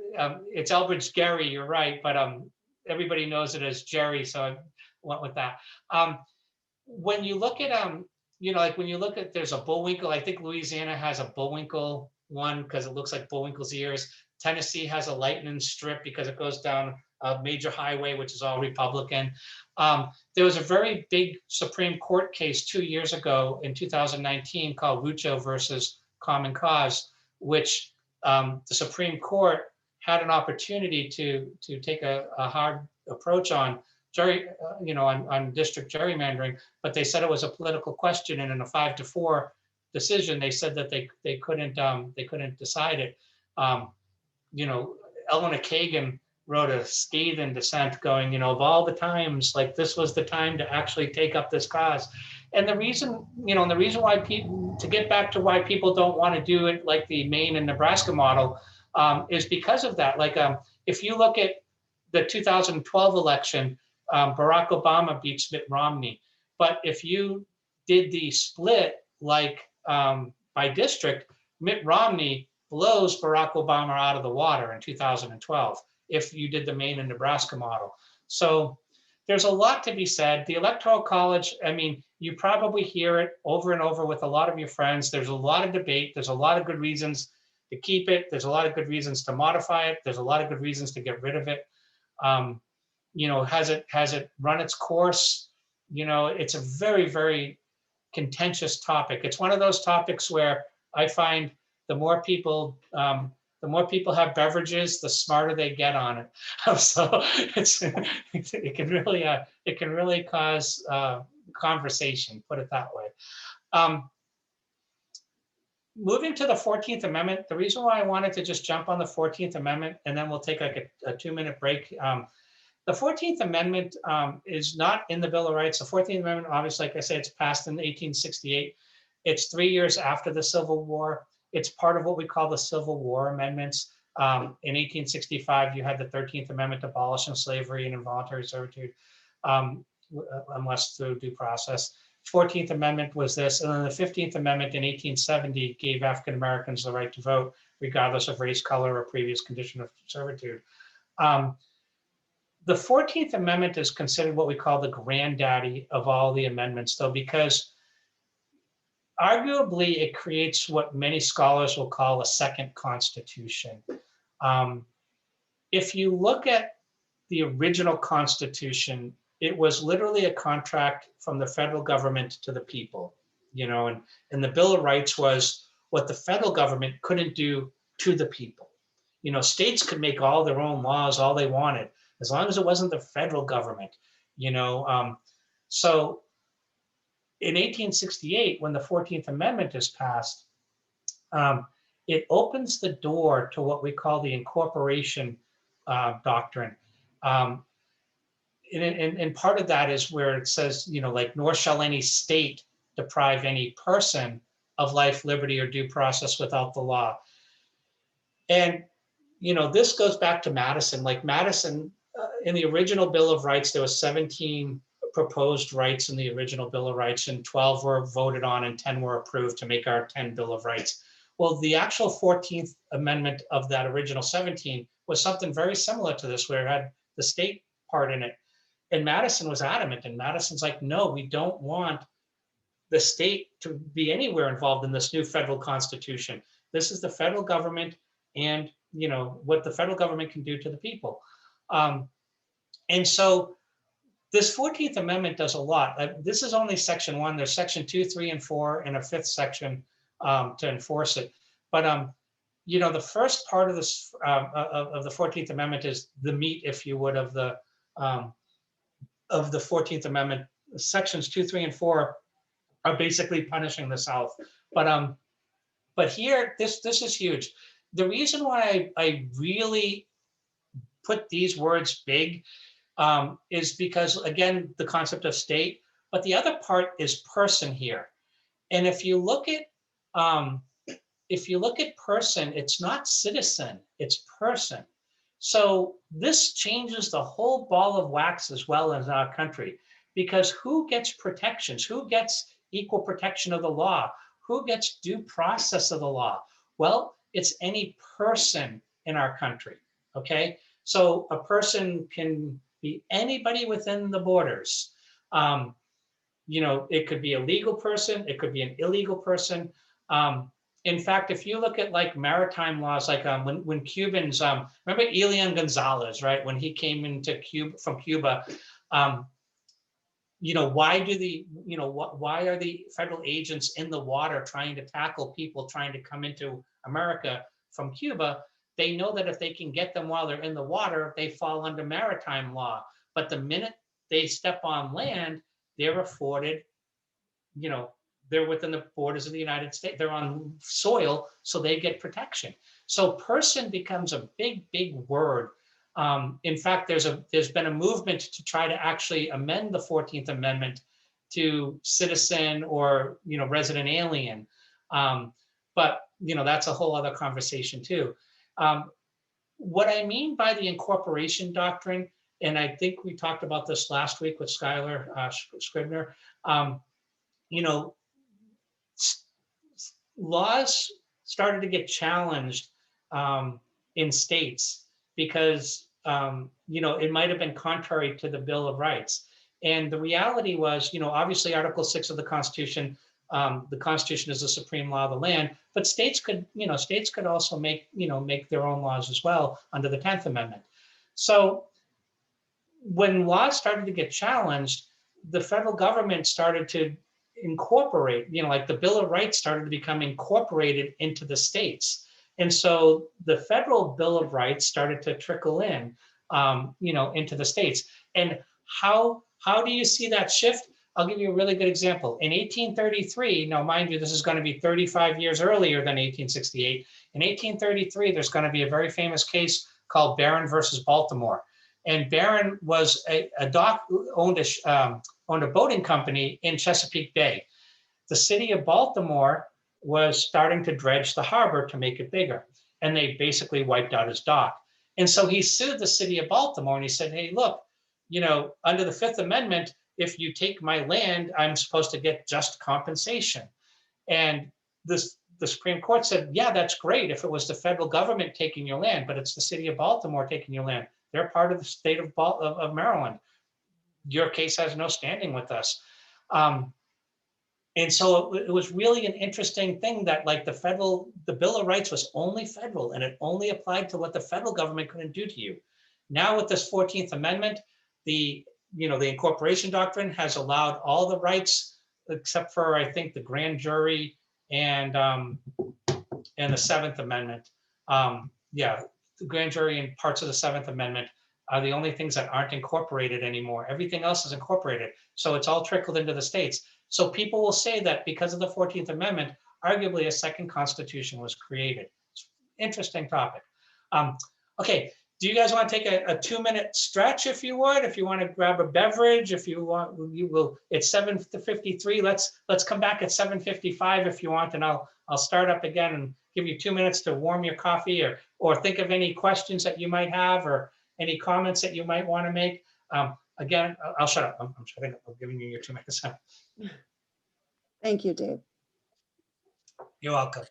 it's Elbridge Gerry, you're right, but everybody knows it as Gerry, so I went with that. When you look at, you know, like when you look at, there's a Bullwinkle, I think Louisiana has a Bullwinkle one because it looks like Bullwinkle's ears. Tennessee has a lightning strip because it goes down a major highway, which is all Republican. There was a very big Supreme Court case 2 years ago in 2019 called Rucho versus Common Cause, which the Supreme Court had an opportunity to take a hard approach on on district gerrymandering, but they said it was a political question, and in a 5-4 decision, they said that they couldn't decide it. You know, Eleanor Kagan wrote a scathing dissent, going, you know, of all the times, like this was the time to actually take up this cause. And the reason, you know, and the reason why people, to get back to why people don't want to do it like the Maine and Nebraska model, is because of that. Like, if you look at the 2012 election, Barack Obama beats Mitt Romney. But if you did the split like by district, Mitt Romney blows Barack Obama out of the water in 2012 if you did the Maine and Nebraska model. So there's a lot to be said. The Electoral College, I mean, you probably hear it over and over with a lot of your friends. There's a lot of debate. There's a lot of good reasons to keep it. There's a lot of good reasons to modify it. There's a lot of good reasons to get rid of it. You know, has it run its course? You know, it's a very, very contentious topic. It's one of those topics where I find the more people have beverages, the smarter they get on it. So it can really cause conversation, put it that way. Moving to the 14th Amendment, the reason why I wanted to just jump on the 14th Amendment, and then we'll take like a 2-minute break. The 14th Amendment is not in the Bill of Rights. The 14th Amendment, obviously, like I said, it's passed in 1868. It's 3 years after the Civil War. It's part of what we call the Civil War amendments. In 1865, you had the 13th Amendment abolishing slavery and involuntary servitude, unless through due process. 14th Amendment was this, and then the 15th Amendment in 1870 gave African Americans the right to vote, regardless of race, color, or previous condition of servitude. The 14th Amendment is considered what we call the granddaddy of all the amendments, though, because arguably it creates what many scholars will call a second constitution. If you look at the original Constitution, it was literally a contract from the federal government to the people, you know, and the Bill of Rights was what the federal government couldn't do to the people. You know, states could make all their own laws, all they wanted, as long as it wasn't the federal government, you know. So in 1868, when the 14th Amendment is passed, it opens the door to what we call the incorporation doctrine. And part of that is where it says, you know, like, nor shall any state deprive any person of life, liberty, or due process without the law. And, you know, this goes back to Madison. Like Madison, in the original Bill of Rights, there was 17 proposed rights in the original Bill of Rights, and 12 were voted on and 10 were approved to make our 10 Bill of Rights. Well, the actual 14th Amendment of that original 17 was something very similar to this, where it had the state part in it. And Madison was adamant, and Madison's like, no, we don't want the state to be anywhere involved in this new federal constitution. This is the federal government and, you know, what the federal government can do to the people. And so this 14th Amendment does a lot. This is only section 1. There's section 2, 3, and 4, and a 5th section to enforce it. But, you know, the first part of this, of the 14th Amendment is the meat, if you would, of the 14th Amendment. Sections 2, 3, and 4 are basically punishing the South. But here, this is huge. The reason why I really put these words big is because, again, the concept of state. But the other part is person here. And if you look at person, it's not citizen, it's person. So this changes the whole ball of wax as well as our country, because who gets protections? Who gets equal protection of the law? Who gets due process of the law? Well, it's any person in our country, okay? So a person can be anybody within the borders. It could be a legal person, it could be an illegal person. In fact, if you look at like maritime laws, like when Cubans, remember Elian Gonzalez, right? When he came into Cuba from Cuba, why are the federal agents in the water trying to tackle people trying to come into America from Cuba? They know that if they can get them while they're in the water, they fall under maritime law. But the minute they step on land, they're afforded, they're within the borders of the United States. They're on soil, so they get protection. So person becomes a big, big word. In fact, there's been a movement to try to actually amend the 14th Amendment to citizen or resident alien. But that's a whole other conversation too. What I mean by the incorporation doctrine, and I think we talked about this last week with Skylar Scribner, laws started to get challenged in states because it might have been contrary to the Bill of Rights. And the reality was, obviously Article 6 of the Constitution is the supreme law of the land, but states could also make their own laws as well under the 10th Amendment. So when laws started to get challenged, the federal government started to incorporate, like the Bill of Rights started to become incorporated into the states. And so the federal Bill of Rights started to trickle in, into the states. And how do you see that shift? I'll give you a really good example. In 1833, now mind you, this is going to be 35 years earlier than 1868. In 1833, there's going to be a very famous case called Barron versus Baltimore. And Barron was owned a boating company in Chesapeake Bay. The city of Baltimore was starting to dredge the harbor to make it bigger. And they basically wiped out his dock. And so he sued the city of Baltimore and he said, hey, look, under the Fifth Amendment, if you take my land, I'm supposed to get just compensation. And the Supreme Court said, yeah, that's great if it was the federal government taking your land, but it's the city of Baltimore taking your land. They're part of the state of Maryland. Your case has no standing with us. And so it was really an interesting thing that like the Bill of Rights was only federal and it only applied to what the federal government couldn't do to you. Now with this 14th Amendment, the incorporation doctrine has allowed all the rights except for, I think, the grand jury and the Seventh Amendment. The grand jury and parts of the Seventh Amendment are the only things that aren't incorporated anymore. Everything else is incorporated. So it's all trickled into the states. So people will say that because of the 14th Amendment, arguably a second constitution was created. It's an interesting topic. Okay, do you guys want to take a 2-minute stretch if you would? If you want to grab a beverage, if you want, you will. It's 7:53. Let's come back at 7:55 if you want, and I'll start up again and give you 2 minutes to warm your coffee or think of any questions that you might have or any comments that you might want to make. Again, I'll shut up. I'm shutting up. I'm giving you your 2 minutes. Thank you, Dave. You're welcome.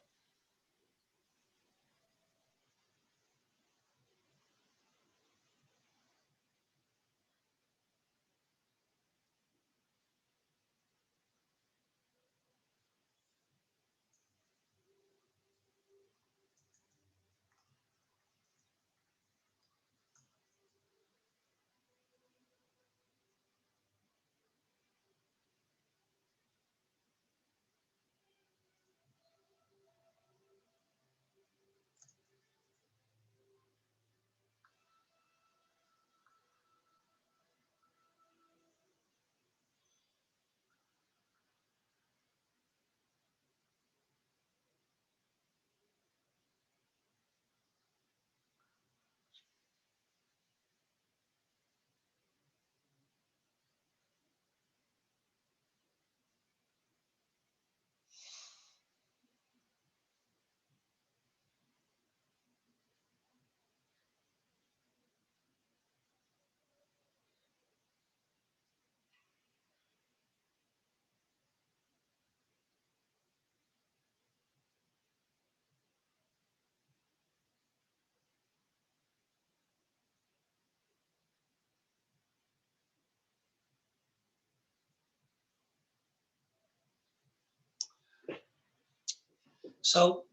So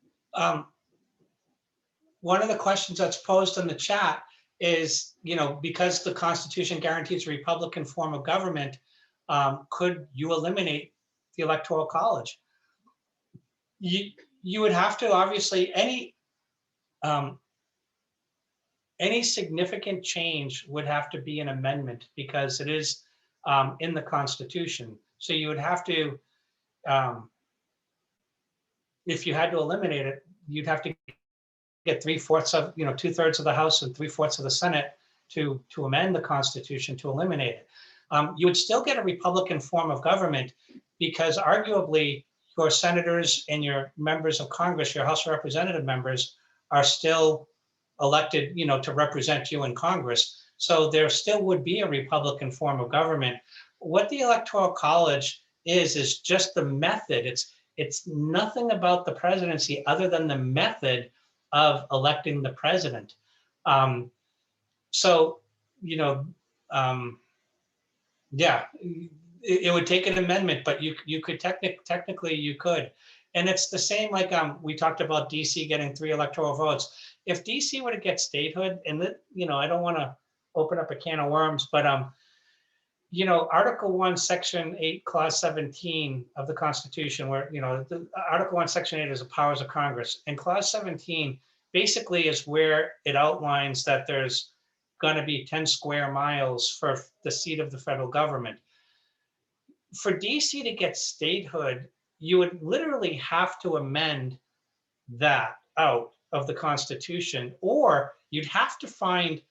one of the questions that's posed in the chat is, because the Constitution guarantees a Republican form of government, could you eliminate the Electoral College? You would have to, obviously, any significant change would have to be an amendment because it is in the Constitution. So you would have to, if you had to eliminate it, you'd have to get 3/4 of, 2/3 of the House and 3/4 of the Senate to amend the Constitution to eliminate it. You would still get a Republican form of government because arguably your senators and your members of Congress, your House of Representative members, are still elected, to represent you in Congress. So there still would be a Republican form of government. What the Electoral College is just the method. It's nothing about the presidency other than the method of electing the president. So, yeah, it would take an amendment, but you could technically you could. And it's the same like we talked about DC getting 3 electoral votes. If DC were to get statehood, and I don't want to open up a can of worms, but Article 1, Section 8, Clause 17 of the Constitution, where Article 1, Section 8 is the powers of Congress, and Clause 17 basically is where it outlines that there's going to be 10 square miles for the seat of the federal government. For DC to get statehood, you would literally have to amend that out of the Constitution, or you'd have to find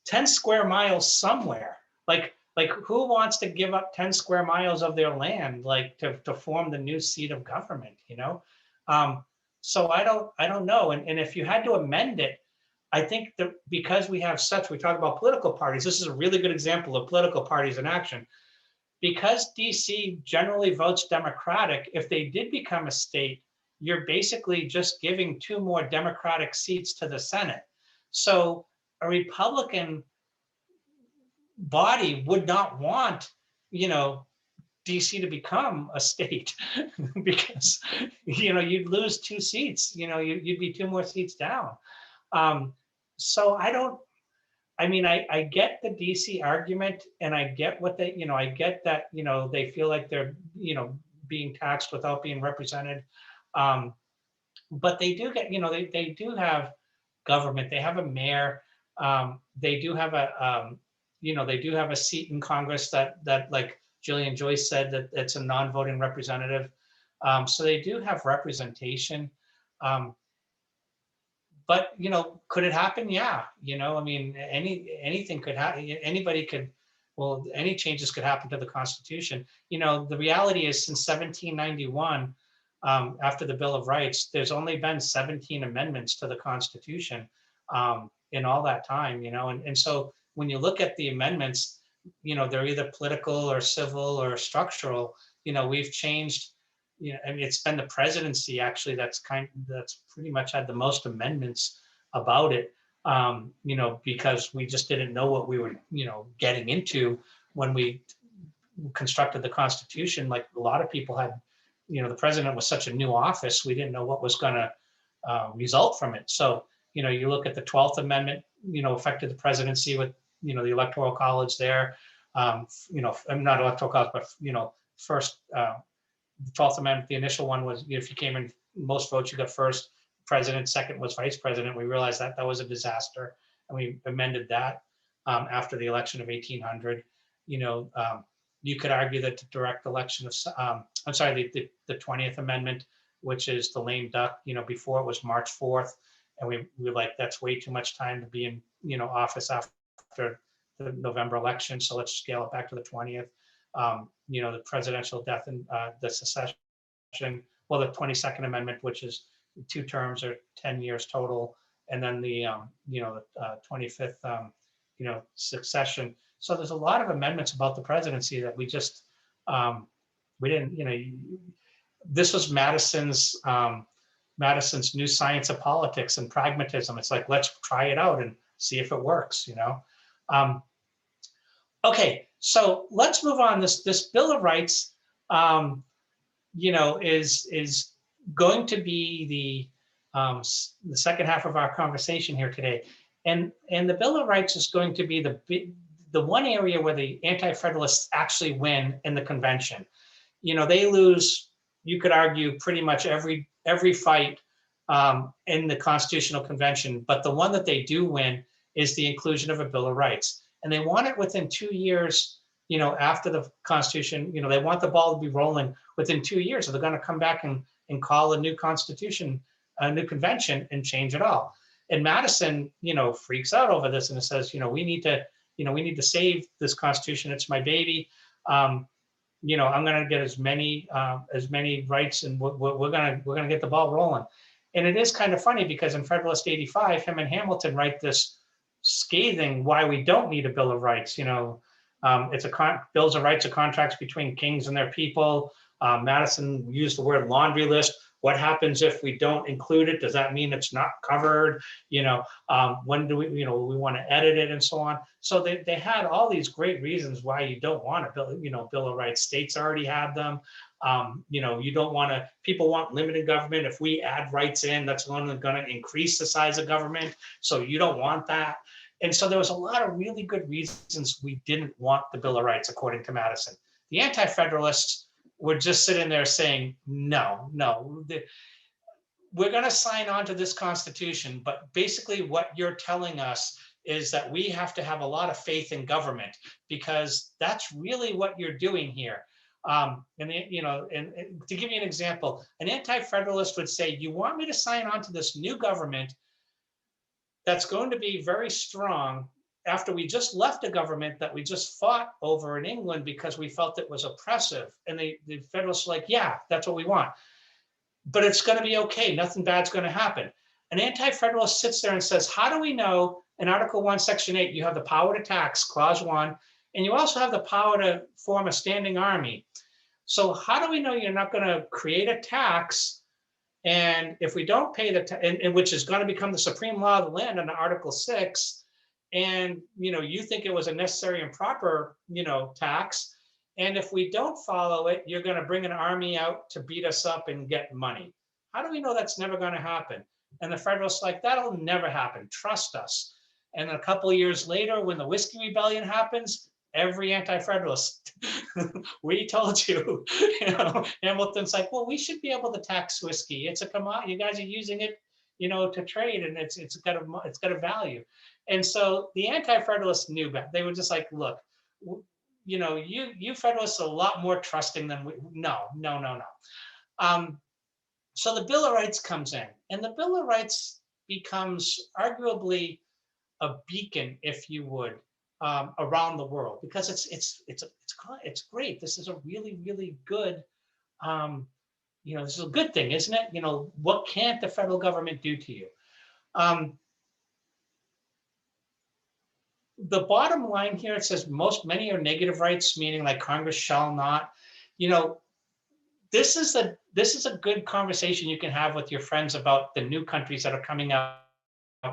10 square miles somewhere. Like who wants to give up 10 square miles of their land, to form the new seat of government, So I don't know. And if you had to amend it, I think that because we talk about political parties, this is a really good example of political parties in action. Because DC generally votes Democratic, if they did become a state, you're basically just giving 2 more Democratic seats to the Senate. So a Republican body would not want, DC to become a state because, you'd lose 2 seats, you'd be 2 more seats down. So I get the DC argument, and I get what I get that, they feel like they're, being taxed without being represented. But they do get, they do have government, they have a mayor, they do have they do have a seat in Congress that like Jillian Joyce said, that it's a non-voting representative. So they do have representation. But, could it happen? Yeah. Anything could happen. Anybody could, any changes could happen to the Constitution. The reality is since 1791, after the Bill of Rights, there's only been 17 amendments to the Constitution in all that time, and so when you look at the amendments, they're either political or civil or structural. We've changed, it's been the presidency actually that's pretty much had the most amendments about it, because we just didn't know what we were, getting into when we constructed the Constitution. Like a lot of people had, the president was such a new office, we didn't know what was going to result from it. So, you look at the 12th Amendment, affected the presidency with, the Electoral College there, not Electoral College, but, first, the 12th Amendment, the initial one was, if you came in most votes, you got first president, second was vice president. We realized that was a disaster, and we amended that after the election of 1800. You could argue that the direct election of, the 20th Amendment, which is the lame duck, before it was March 4th. And we were like, that's way too much time to be in, office after the November election. So let's scale it back to the 20th. The presidential death and the secession, the 22nd Amendment, which is 2 terms or 10 years total. And then the, 25th, succession. So there's a lot of amendments about the presidency that we just, we didn't, this was Madison's new science of politics and pragmatism. It's like, let's try it out and see if it works, Okay, so let's move on. This Bill of Rights, is going to be the second half of our conversation here today. And the Bill of Rights is going to be the one area where the Anti-Federalists actually win in the convention. You know, they lose, you could argue, pretty much every fight in the Constitutional Convention, but the one that they do win is the inclusion of a Bill of Rights. And they want it within 2 years, you know, after the Constitution, you know, they want the ball to be rolling within 2 years. So they're going to come back and call a new Constitution, a new convention, and change it all. And Madison, you know, freaks out over this and says, you know, we need to save this Constitution. It's my baby. You know, I'm going to get as many rights, and we're going to get the ball rolling. And it is kind of funny because in Federalist 85, him and Hamilton write this scathing why we don't need a Bill of Rights. You know, it's bills of rights are contracts between kings and their people. Madison used the word laundry list. What happens if we don't include it? Does that mean it's not covered? You know, when do we, you know, we want to edit it and so on. So they had all these great reasons why you don't want a Bill of Rights. States already had them. You know, you don't want to, people want limited government. If we add rights in, that's only going to increase the size of government. So you don't want that. And so there was a lot of really good reasons we didn't want the Bill of Rights, according to Madison. The Anti-Federalists were just sitting there saying, no, we're going to sign on to this Constitution, but basically what you're telling us is that we have to have a lot of faith in government, because that's really what you're doing here. And to give you an example, an Anti-Federalist would say, you want me to sign on to this new government that's going to be very strong after we just left a government that we just fought over in England because we felt it was oppressive. And the Federalists were like, yeah, that's what we want. But it's going to be okay. Nothing bad's going to happen. An Anti-Federalist sits there and says, how do we know in Article 1, Section 8, you have the power to tax, Clause 1, and you also have the power to form a standing army. So how do we know you're not going to create a tax? And if we don't pay and which is going to become the supreme law of the land under Article 6, and you think it was a necessary and proper tax, and if we don't follow it, you're going to bring an army out to beat us up and get money. How do we know that's never going to happen? And the Federalists like, that'll never happen, trust us. And a couple of years later, when the Whiskey Rebellion happens, every Anti-Federalist, we told you, Hamilton's like, well, we should be able to tax whiskey. It's a commodity. You guys are using it, to trade, and it's got a value. And so the Anti-Federalists knew better. They were just like, look, you Federalists are a lot more trusting than we. No. So the Bill of Rights comes in, and the Bill of Rights becomes arguably a beacon, if you would, around the world, because it's great. This is a really, really good, this is a good thing, isn't it? What can't the federal government do to you? The bottom line here, it says many are negative rights, meaning like Congress shall not. This is a good conversation you can have with your friends about the new countries that are coming out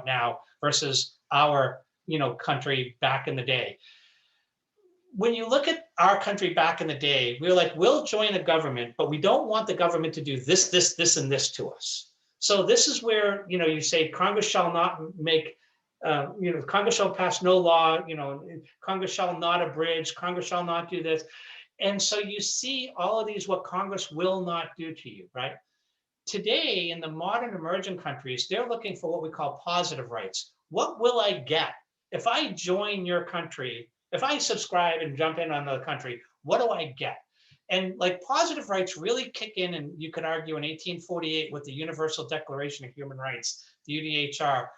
now versus our country back in the day. When you look at our country back in the day, we were like, we'll join a government, but we don't want the government to do this, and this to us. So this is where, you say Congress shall not make, Congress shall pass no law, Congress shall not abridge, Congress shall not do this. And so you see all of these, what Congress will not do to you, right? Today, in the modern emerging countries, they're looking for what we call positive rights. What will I get? If I join your country, if I subscribe and jump in on the country, what do I get? And like positive rights really kick in, and you could argue in 1848 with the Universal Declaration of Human Rights, the UDHR,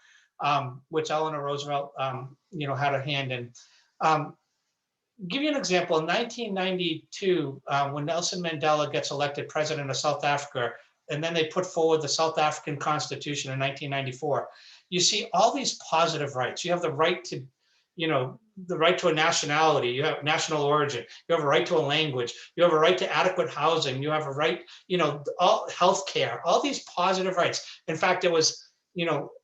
which Eleanor Roosevelt, had a hand in. Give you an example. In 1992, when Nelson Mandela gets elected president of South Africa, and then they put forward the South African Constitution in 1994, you see all these positive rights. You have the right to, the right to a nationality, you have national origin, you have a right to a language, you have a right to adequate housing, you have a right, all healthcare, all these positive rights. In fact, it was,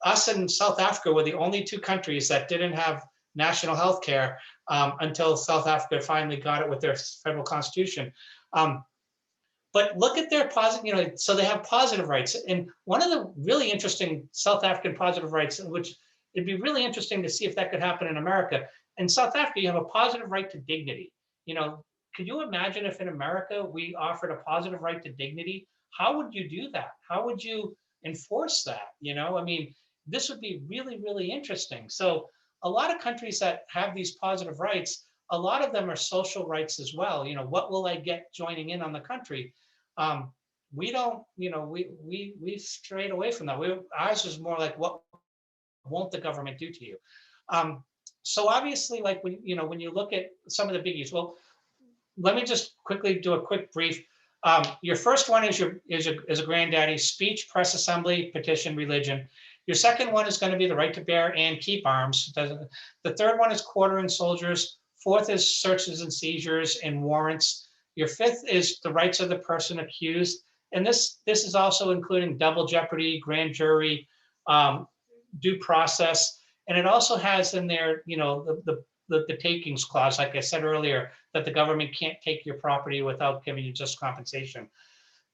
us and South Africa were the only two countries that didn't have national healthcare until South Africa finally got it with their federal constitution. But But look at their positive, so they have positive rights. And one of the really interesting South African positive rights, which it'd be really interesting to see if that could happen in America. In South Africa, you have a positive right to dignity. Could you imagine if in America we offered a positive right to dignity? How would you do that? How would you enforce that? I mean, this would be really, really interesting. So a lot of countries that have these positive rights, a lot of them are social rights as well. What will I get joining in on the country? We don't, we strayed away from that. Ours is more like, what won't the government do to you? So obviously, like when you look at some of the biggies, well, let me just quickly do a quick brief. Your first one is a granddaddy: speech, press, assembly, petition, religion. Your second one is going to be the right to bear and keep arms. The third one is quartering soldiers. Fourth is searches and seizures and warrants. Your fifth is the rights of the person accused. And this is also including double jeopardy, grand jury, due process. And it also has in there, the takings clause, like I said earlier, that the government can't take your property without giving you just compensation.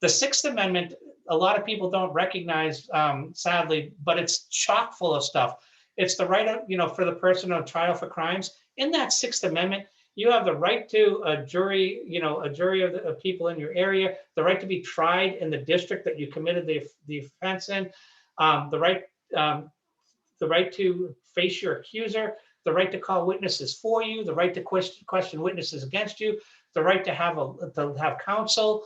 The Sixth Amendment, a lot of people don't recognize, sadly, but it's chock full of stuff. It's the right of, for the person on trial for crimes. In that Sixth Amendment, you have the right to a jury, a jury of people in your area, the right to be tried in the district that you committed the offense in, the right to face your accuser, the right to call witnesses for you, the right to question witnesses against you, the right to have counsel.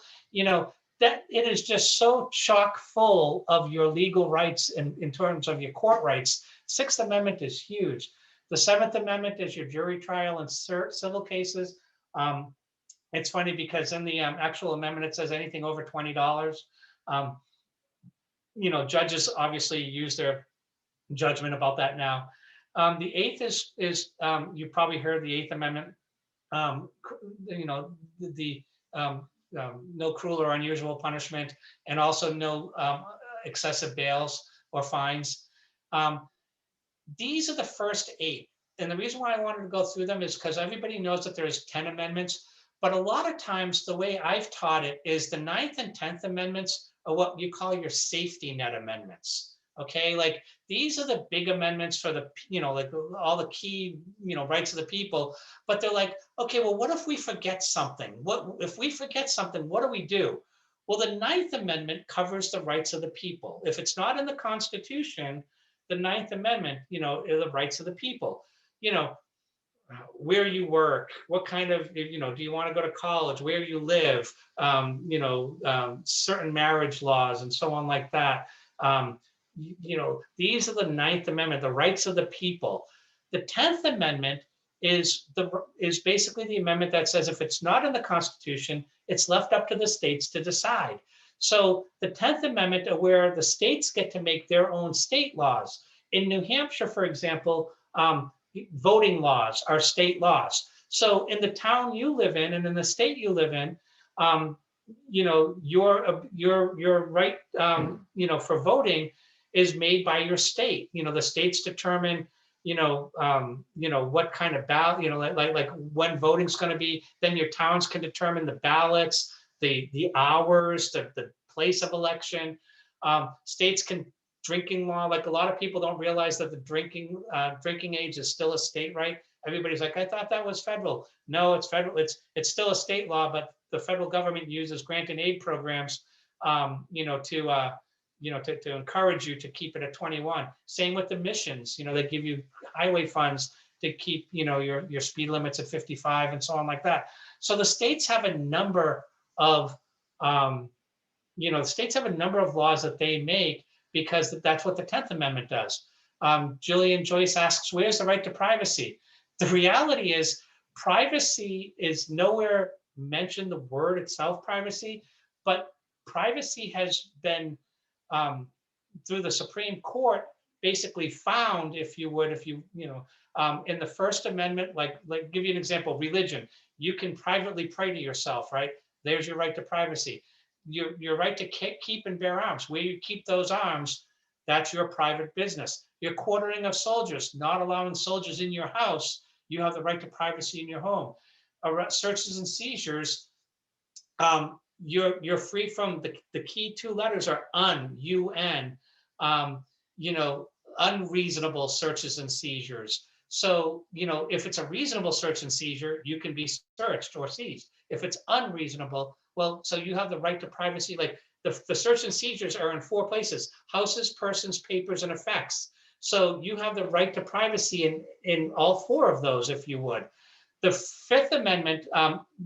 That it is just so chock full of your legal rights in terms of your court rights. Sixth Amendment is huge. The Seventh Amendment is your jury trial in civil cases. It's funny because in the actual amendment, it says anything over $20. Judges obviously use their judgment about that now. The eighth is you probably heard the Eighth Amendment. No cruel or unusual punishment, and also no excessive bails or fines. These are the first 8. And the reason why I wanted to go through them is because everybody knows that there's 10 amendments, but a lot of times the way I've taught it is the 9th and 10th amendments are what you call your safety net amendments. Okay, like these are the big amendments for the, like all the key, rights of the people. But they're like, okay, well, what if we forget something? What if we forget something? What do we do? Well, the 9th Amendment covers the rights of the people. If it's not in the Constitution, the 9th Amendment, are the rights of the people. Where you work, what kind of, do you want to go to college, where you live, certain marriage laws and so on like that. These are the 9th Amendment, the rights of the people. The 10th Amendment is basically the amendment that says if it's not in the Constitution, it's left up to the states to decide. So the 10th Amendment are where the states get to make their own state laws. In New Hampshire, for example, voting laws are state laws. So in the town you live in and in the state you live in, your right, for voting is made by your state. The states determine, what kind of ballot, like when voting's going to be. Then your towns can determine the ballots, the hours, the place of election. States can drinking law. Like a lot of people don't realize that the drinking age is still a state right. Everybody's like, I thought that was federal. No, it's federal. It's still a state law, but the federal government uses grant and aid programs, to encourage you to keep it at 21. Same with the missions. They give you highway funds to keep, your speed limits at 55 and so on like that. So the states have a number of, laws that they make because that's what the 10th Amendment does. Jillian Joyce asks, where's the right to privacy? The reality is privacy is nowhere mentioned, the word itself, privacy, but privacy has been, through the Supreme Court, basically found, in the First Amendment, like give you an example, religion, you can privately pray to yourself, right? There's your right to privacy. Your right to keep and bear arms. Where you keep those arms, that's your private business. Your quartering of soldiers, not allowing soldiers in your house, you have the right to privacy in your home. Searches and seizures, you're free from the key two letters are UN, you know, unreasonable searches and seizures. So, you know, if it's a reasonable search and seizure, you can be searched or seized. If it's unreasonable, well, so you have the right to privacy. Like the search and seizures are in 4 places: houses, persons, papers, and effects. So you have the right to privacy in all 4 of those, if you would. The Fifth Amendment,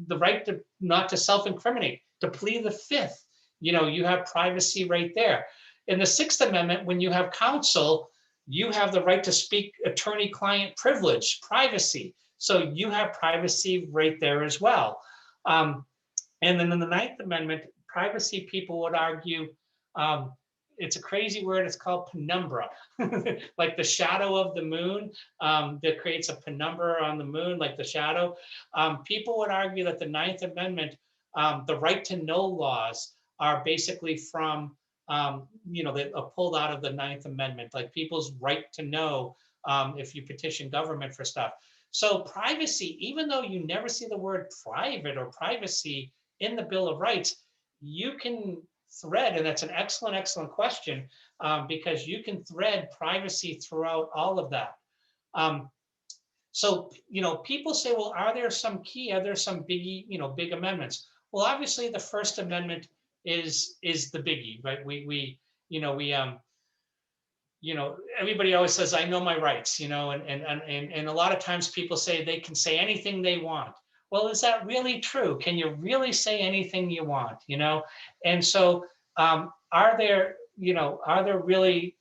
the right to not to self-incriminate, to plead the Fifth, you know, you have privacy right there. In the Sixth Amendment, when you have counsel, you have the right to speak attorney-client privilege, privacy. So you have privacy right there as well. And then in the Ninth Amendment, privacy, people would argue, it's a crazy word, it's called penumbra. Like the shadow of the moon, that creates a penumbra on the moon, like the shadow. People would argue that the Ninth Amendment, the right to know laws are basically from, you know, they are pulled out of the Ninth Amendment, like people's right to know if you petition government for stuff. So privacy, even though you never see the word private or privacy in the Bill of Rights, you can thread, and that's an excellent, excellent question, because you can thread privacy throughout all of that. So, you know, people say, well, are there some biggie, you know, big amendments? Well, obviously the First Amendment is the biggie, right? You know, everybody always says, I know my rights, you know, and a lot of times people say they can say anything they want. Well, is that really true? Can you really say anything you want, you know? And so are there really,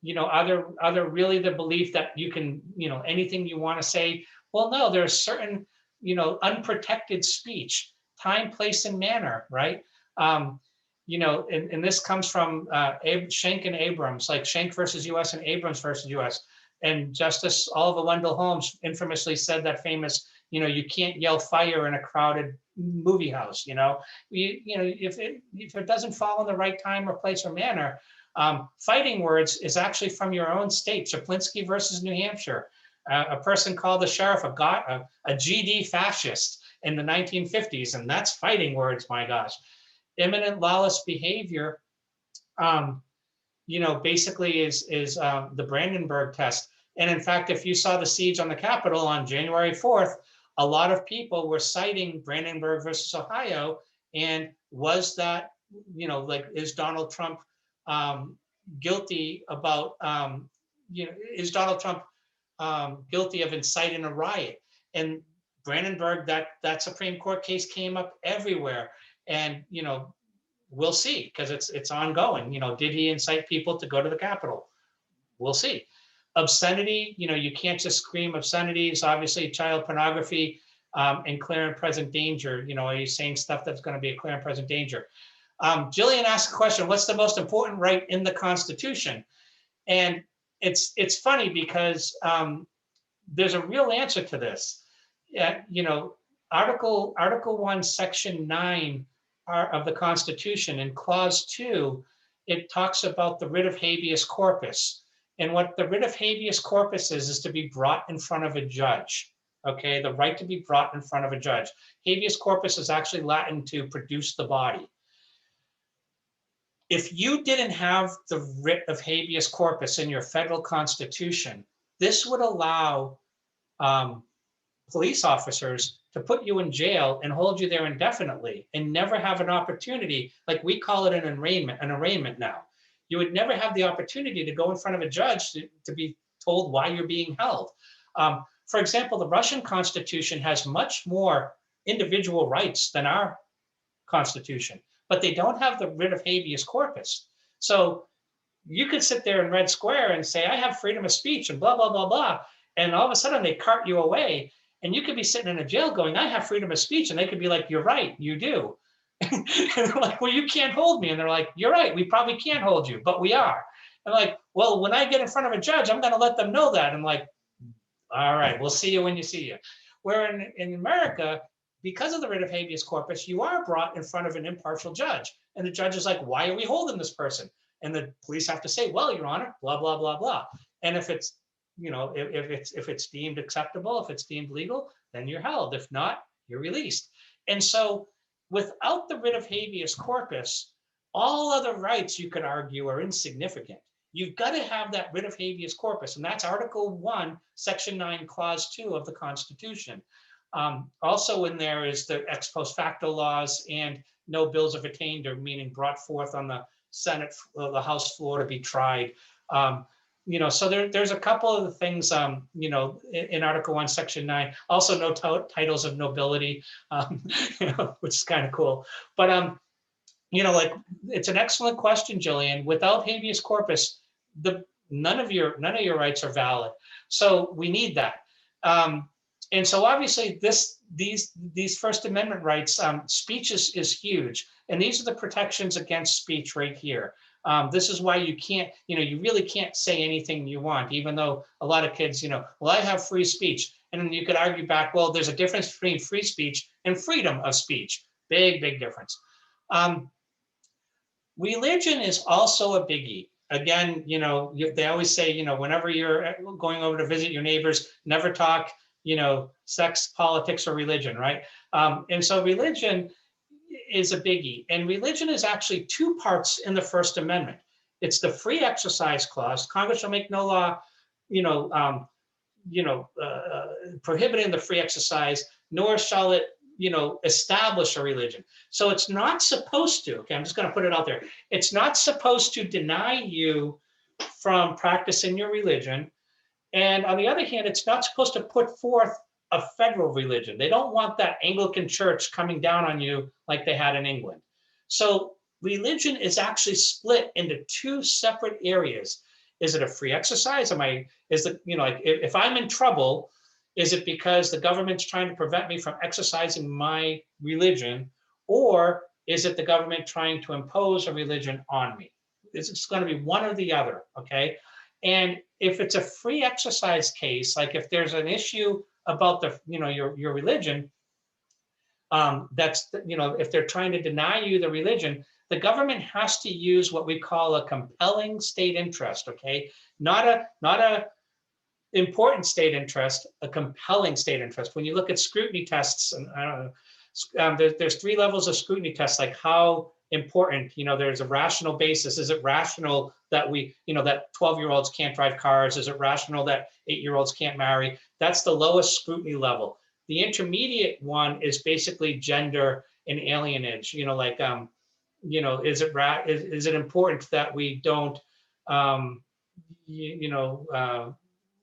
you know, are there really the belief that you can, you know, anything you want to say? Well, no, there's certain, you know, unprotected speech, time, place, and manner, right? You know, and this comes from Schenck and Abrams, like Schenck versus US and Abrams versus US. And Justice Oliver Wendell Holmes infamously said that famous, you know, you can't yell fire in a crowded movie house, you know. You know, if it doesn't fall in the right time or place or manner. Fighting words is actually from your own state, Chaplinsky versus New Hampshire. A person called the sheriff a GD fascist in the 1950s, and that's fighting words, my gosh. Imminent lawless behavior, you know, basically is the Brandenburg test. And in fact, if you saw the siege on the Capitol on January 4th, a lot of people were citing Brandenburg versus Ohio. And was that, you know, like, is Donald Trump guilty about, you know, is Donald Trump guilty of inciting a riot? And Brandenburg, that Supreme Court case came up everywhere. And, you know, we'll see, because it's ongoing. You know, did he incite people to go to the Capitol? We'll see. Obscenity, you know, you can't just scream obscenities. Obviously, child pornography and clear and present danger. You know, are you saying stuff that's going to be a clear and present danger? Jillian asked a question: what's the most important right in the Constitution? And it's funny because there's a real answer to this. You know, Article 1, Section 9 of the Constitution, in Clause 2, it talks about the writ of habeas corpus. And what the writ of habeas corpus is to be brought in front of a judge. Okay, the right to be brought in front of a judge. Habeas corpus is actually Latin to produce the body. If you didn't have the writ of habeas corpus in your federal constitution, this would allow police officers to put you in jail and hold you there indefinitely and never have an opportunity, like we call it an arraignment now. You would never have the opportunity to go in front of a judge to be told why you're being held. For example, the Russian Constitution has much more individual rights than our Constitution, but they don't have the writ of habeas corpus. So you could sit there in Red Square and say, I have freedom of speech and blah, blah, blah, blah. And all of a sudden they cart you away. And you could be sitting in a jail going, I have freedom of speech. And they could be like, you're right, you do. And they're like, well, you can't hold me. And they're like, you're right, we probably can't hold you, but we are. And like, well, when I get in front of a judge, I'm going to let them know that. I'm like, all right, we'll see you when you see you. Where in America, because of the writ of habeas corpus, you are brought in front of an impartial judge. And the judge is like, why are we holding this person? And the police have to say, well, Your Honor, blah, blah, blah, blah. And if it's, you know, if it's deemed acceptable, if it's deemed legal, then you're held. If not, you're released. And so without the writ of habeas corpus, all other rights you could argue are insignificant. You've got to have that writ of habeas corpus, and that's Article 1, Section 9, Clause 2 of the Constitution. Also in there is the ex post facto laws and no bills of attainder, meaning brought forth on the Senate, the House floor to be tried. So there's a couple of the things, in Article 1, Section 9. Also, no titles of nobility, which is kind of cool. But it's an excellent question, Jillian. Without habeas corpus, none of your rights are valid. So we need that. And so obviously these First Amendment rights, speech is huge. And these are the protections against speech right here. This is why you can't, you really can't say anything you want, even though a lot of kids, well, I have free speech. And then you could argue back, well, there's a difference between free speech and freedom of speech. Big, big difference. Religion is also a biggie. Again, they always say, whenever you're going over to visit your neighbors, never talk, sex, politics, or religion, right? And so religion is a biggie. And religion is actually two parts in the First Amendment. It's the free exercise clause. Congress shall make no law, prohibiting the free exercise, nor shall it, establish a religion. So it's not supposed to, okay, I'm just going to put it out there. It's not supposed to deny you from practicing your religion. And on the other hand, it's not supposed to put forth a federal religion. They don't want that Anglican church coming down on you like they had in England. So religion is actually split into two separate areas. Is it a free exercise? If I'm in trouble, is it because the government's trying to prevent me from exercising my religion? Or is it the government trying to impose a religion on me? It's going to be one or the other, okay? And if it's a free exercise case, like if there's an issue about your religion, if they're trying to deny you the religion, the government has to use what we call a compelling state interest, okay? Not a important state interest, a compelling state interest. When you look at scrutiny tests, and I don't know, there's three levels of scrutiny tests, like how important, there's a rational basis. Is it rational that that 12-year-olds can't drive cars? Is it rational that 8-year-olds can't marry? That's the lowest scrutiny level. The intermediate one is basically gender and alienage. Is it important that we don't,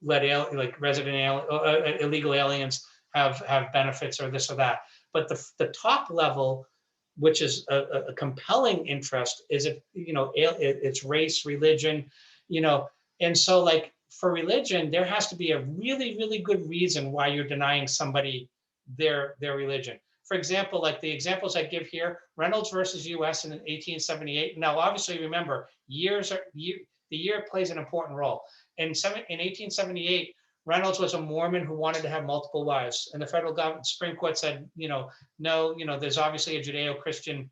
let illegal aliens have benefits or this or that? But the top level, which is a compelling interest, is it's race, religion, and so like for religion, there has to be a really, really good reason why you're denying somebody their religion. For example, like the examples I give here, Reynolds versus US in 1878. Now, obviously, remember, the year plays an important role. In 1878, Reynolds was a Mormon who wanted to have multiple wives, and the federal government, Supreme Court said, no, there's obviously a Judeo-Christian,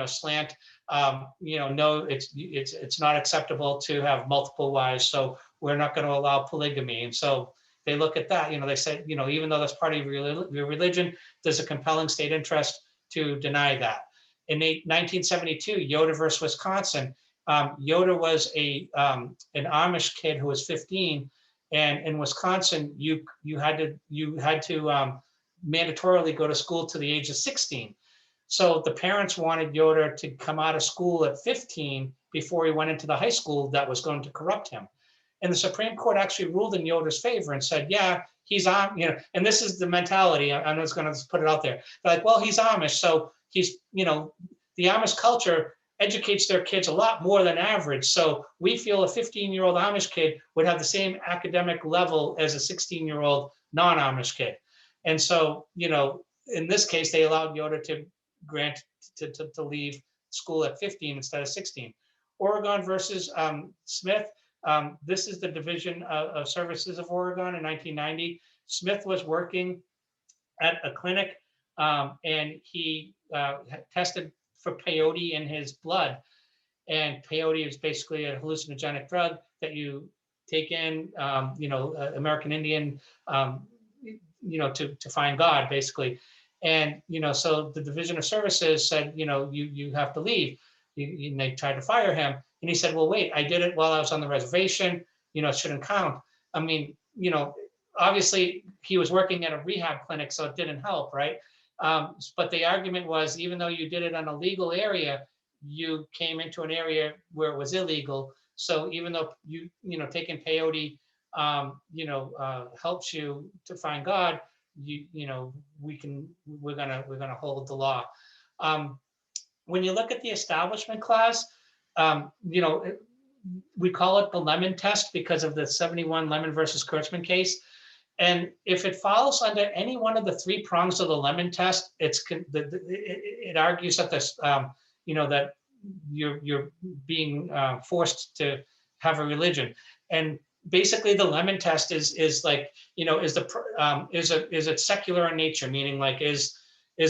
slant. No, it's not acceptable to have multiple wives, so we're not going to allow polygamy. And so they look at that. They said, even though that's part of your religion, there's a compelling state interest to deny that. In 1972, Yoder versus Wisconsin. Yoder was an Amish kid who was 15. And in Wisconsin, you had to mandatorily go to school to the age of 16. So the parents wanted Yoder to come out of school at 15 before he went into the high school that was going to corrupt him. And the Supreme Court actually ruled in Yoder's favor and said, yeah, he's and this is the mentality. I'm just going to put it out there. They're like, well, he's Amish, so he's, the Amish culture educates their kids a lot more than average. So we feel a 15-year-old Amish kid would have the same academic level as a 16-year-old non-Amish kid. And so, in this case, they allowed Yoder to leave school at 15 instead of 16. Oregon versus Smith. This is the Division of Services of Oregon in 1990. Smith was working at a clinic and he tested for peyote in his blood. And peyote is basically a hallucinogenic drug that you take in, American Indian, to find God, basically. And, so the Division of Services said, you have to leave. And they tried to fire him. And he said, well, wait, I did it while I was on the reservation. It shouldn't count. I mean, obviously he was working at a rehab clinic, so it didn't help, right? But the argument was, even though you did it on a legal area, you came into an area where it was illegal. So even though taking peyote, helps you to find God, we're gonna hold the law. When you look at the establishment clause, we call it the Lemon test because of the 71 Lemon versus Kurtzman case. And if it falls under any one of the 3 prongs of the Lemon test, it argues that this, that you're being forced to have a religion. And basically, the Lemon test is like, is it secular in nature, meaning like is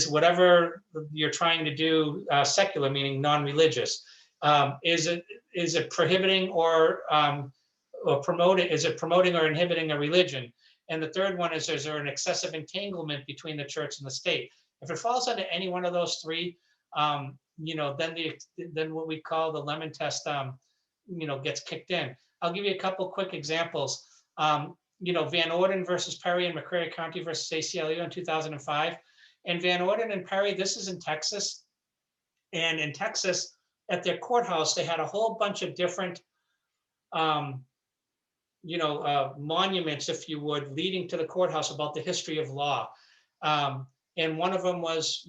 whatever you're trying to do secular, meaning non-religious? Is it prohibiting or promoting? Is it promoting or inhibiting a religion? And the third one is there an excessive entanglement between the church and the state? If it falls under any one of those 3, then what we call the Lemon test, gets kicked in. I'll give you a couple quick examples. Van Orden versus Perry and McCreary County versus ACLU in 2005. And Van Orden and Perry, this is in Texas. And in Texas, at their courthouse, they had a whole bunch of different, monuments, if you would, leading to the courthouse about the history of law. And one of them was,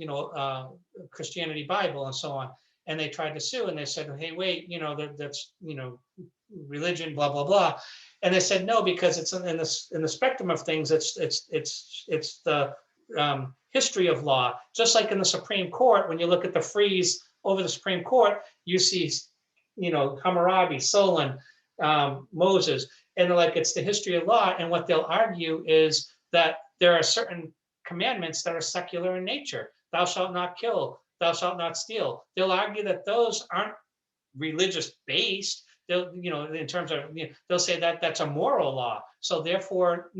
Christianity Bible and so on. And they tried to sue, and they said, hey, wait, that's, religion, blah, blah, blah. And they said, no, because it's in the spectrum of things, it's the history of law. Just like in the Supreme Court, when you look at the frieze over the Supreme Court, you see, Hammurabi, Solon, Moses, and like it's the history of law. And what they'll argue is that there are certain commandments that are secular in nature. Thou shalt not kill, thou shalt not steal. They'll argue that those aren't religious based. They'll, in terms of, they'll say that that's a moral law. So therefore,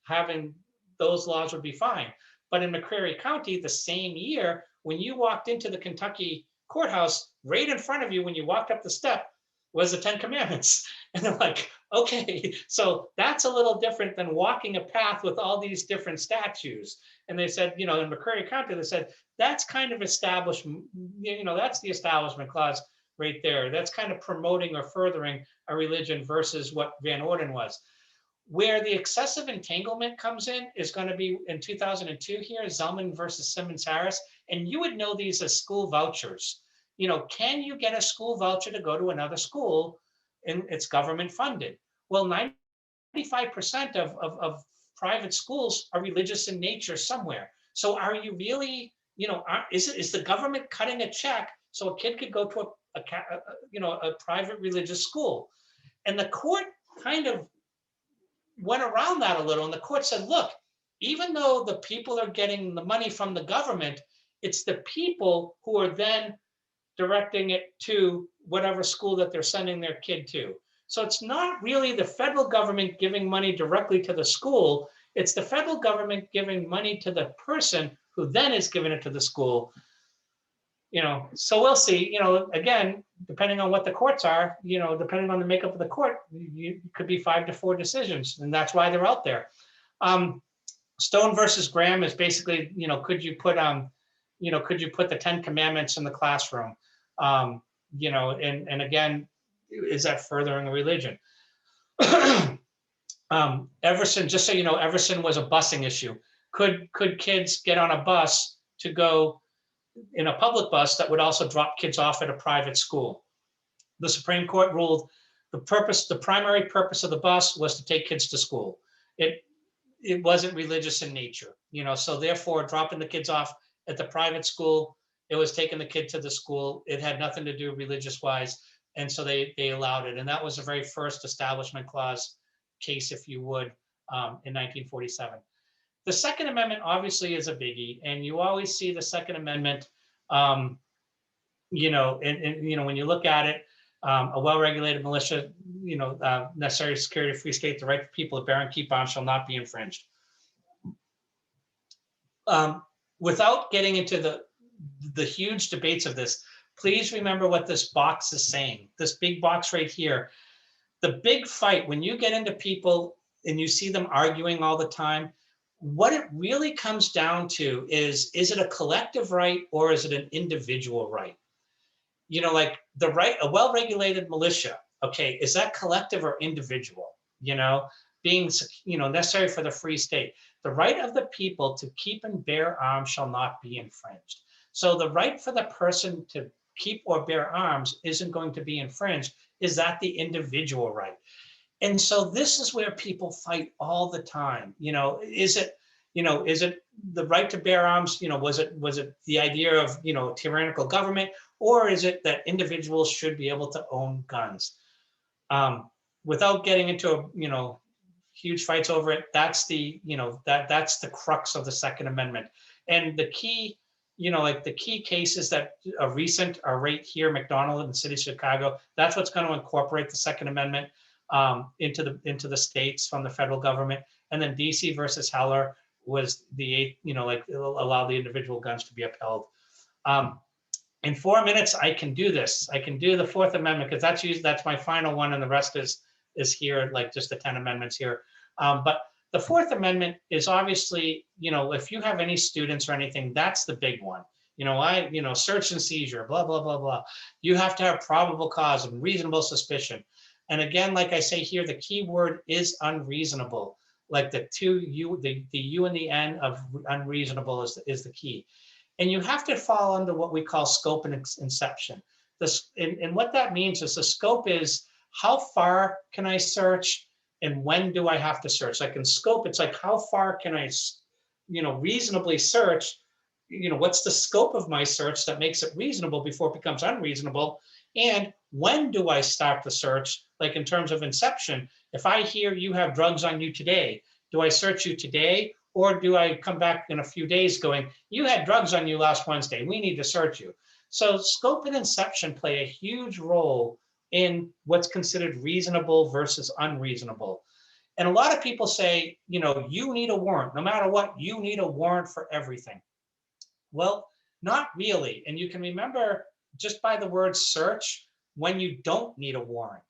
having those laws would be fine. But in McCreary County, the same year, when you walked into the Kentucky courthouse, right in front of you, when you walked up the step, was the 10 Commandments. And they're like, okay, so that's a little different than walking a path with all these different statues. And they said, in McCreary County, they said, that's kind of established, that's the establishment clause right there. That's kind of promoting or furthering a religion versus what Van Orden was. Where the excessive entanglement comes in is going to be in 2002 here, Zellman versus Simmons Harris. And you would know these as school vouchers. Can you get a school voucher to go to another school and it's government funded? Well, 95% of private schools are religious in nature somewhere. So are you really, is the government cutting a check so a kid could go to a private religious school? And the court kind of went around that a little, and the court said, look, even though the people are getting the money from the government, it's the people who are then directing it to whatever school that they're sending their kid to. So it's not really the federal government giving money directly to the school. It's the federal government giving money to the person who then is giving it to the school. So we'll see, again, depending on what the courts are, depending on the makeup of the court, you could be 5 to 4 decisions, and that's why they're out there. Stone versus Graham is basically, could you put the 10 Commandments in the classroom? And again, is that furthering a religion? Everson, just so you know, Everson was a busing issue. Could kids get on a bus to go in a public bus that would also drop kids off at a private school? The Supreme Court ruled the primary purpose of the bus was to take kids to school. It wasn't religious in nature, so therefore dropping the kids off at the private school, it was taking the kid to the school. It had nothing to do religious wise. And so they allowed it. And that was the very first Establishment Clause case, if you would, in 1947. The Second Amendment obviously is a biggie, and you always see the Second Amendment, and when you look at it, a well-regulated militia, necessary security of free state, the right for people to bear and keep arms shall not be infringed. without getting into the huge debates of this, please remember what this box is saying. This big box right here. The big fight, when you get into people and you see them arguing all the time, what it really comes down to is it a collective right or is it an individual right? You know, like the right, a well-regulated militia, okay, is that collective or individual? You know, being, you know, necessary for the free state. The right of the people to keep and bear arms shall not be infringed. So the right for the person to keep or bear arms isn't going to be infringed. Is that the individual right? And so this is where people fight all the time. You know, is it the right to bear arms? You know, was it the idea of, you know, tyrannical government, or is it that individuals should be able to own guns? Without getting into, you know, huge fights over it, that's the, you know, that's the crux of the Second Amendment. And the key, you know, like the key cases that are recent are right here, McDonald and the city of Chicago. That's what's going to incorporate the Second Amendment into the states from the federal government. And then DC versus Heller was the, you know, like allow the individual guns to be upheld. In 4 minutes, I can do this. I can do the Fourth Amendment because that's my final one, and the rest is here, like just the 10 amendments here. But the Fourth Amendment is obviously, you know, if you have any students or anything, that's the big one. You know, search and seizure, blah, blah, blah, blah. You have to have probable cause and reasonable suspicion. And again, like I say here, the key word is unreasonable. Like the U and the N of unreasonable is the key. And you have to fall under what we call scope and inception. And what that means is the scope is how far can I search and when do I have to search? Like in scope, it's like how far can I, you know, reasonably search? You know, what's the scope of my search that makes it reasonable before it becomes unreasonable? And when do I start the search? Like in terms of inception, if I hear you have drugs on you today, do I search you today? Or do I come back in a few days going, you had drugs on you last Wednesday, we need to search you. So scope and inception play a huge role in what's considered reasonable versus unreasonable. And a lot of people say, you know, you need a warrant. No matter what, you need a warrant for everything. Well, not really. And you can remember just by the word search when you don't need a warrant,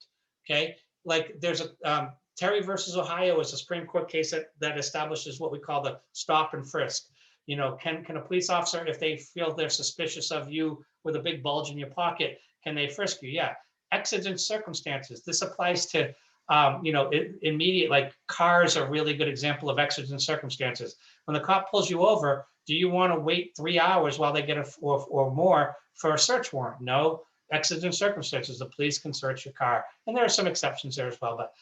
okay? Like there's a, Terry versus Ohio is a Supreme Court case that establishes what we call the stop and frisk. You know, can a police officer, if they feel they're suspicious of you with a big bulge in your pocket, can they frisk you? Yeah. Exigent circumstances. This applies to, you know, immediate, like cars are a really good example of exigent circumstances. When the cop pulls you over, do you want to wait 3 hours while they get or more for a search warrant? No. Exigent circumstances, the police can search your car. And there are some exceptions there as well, but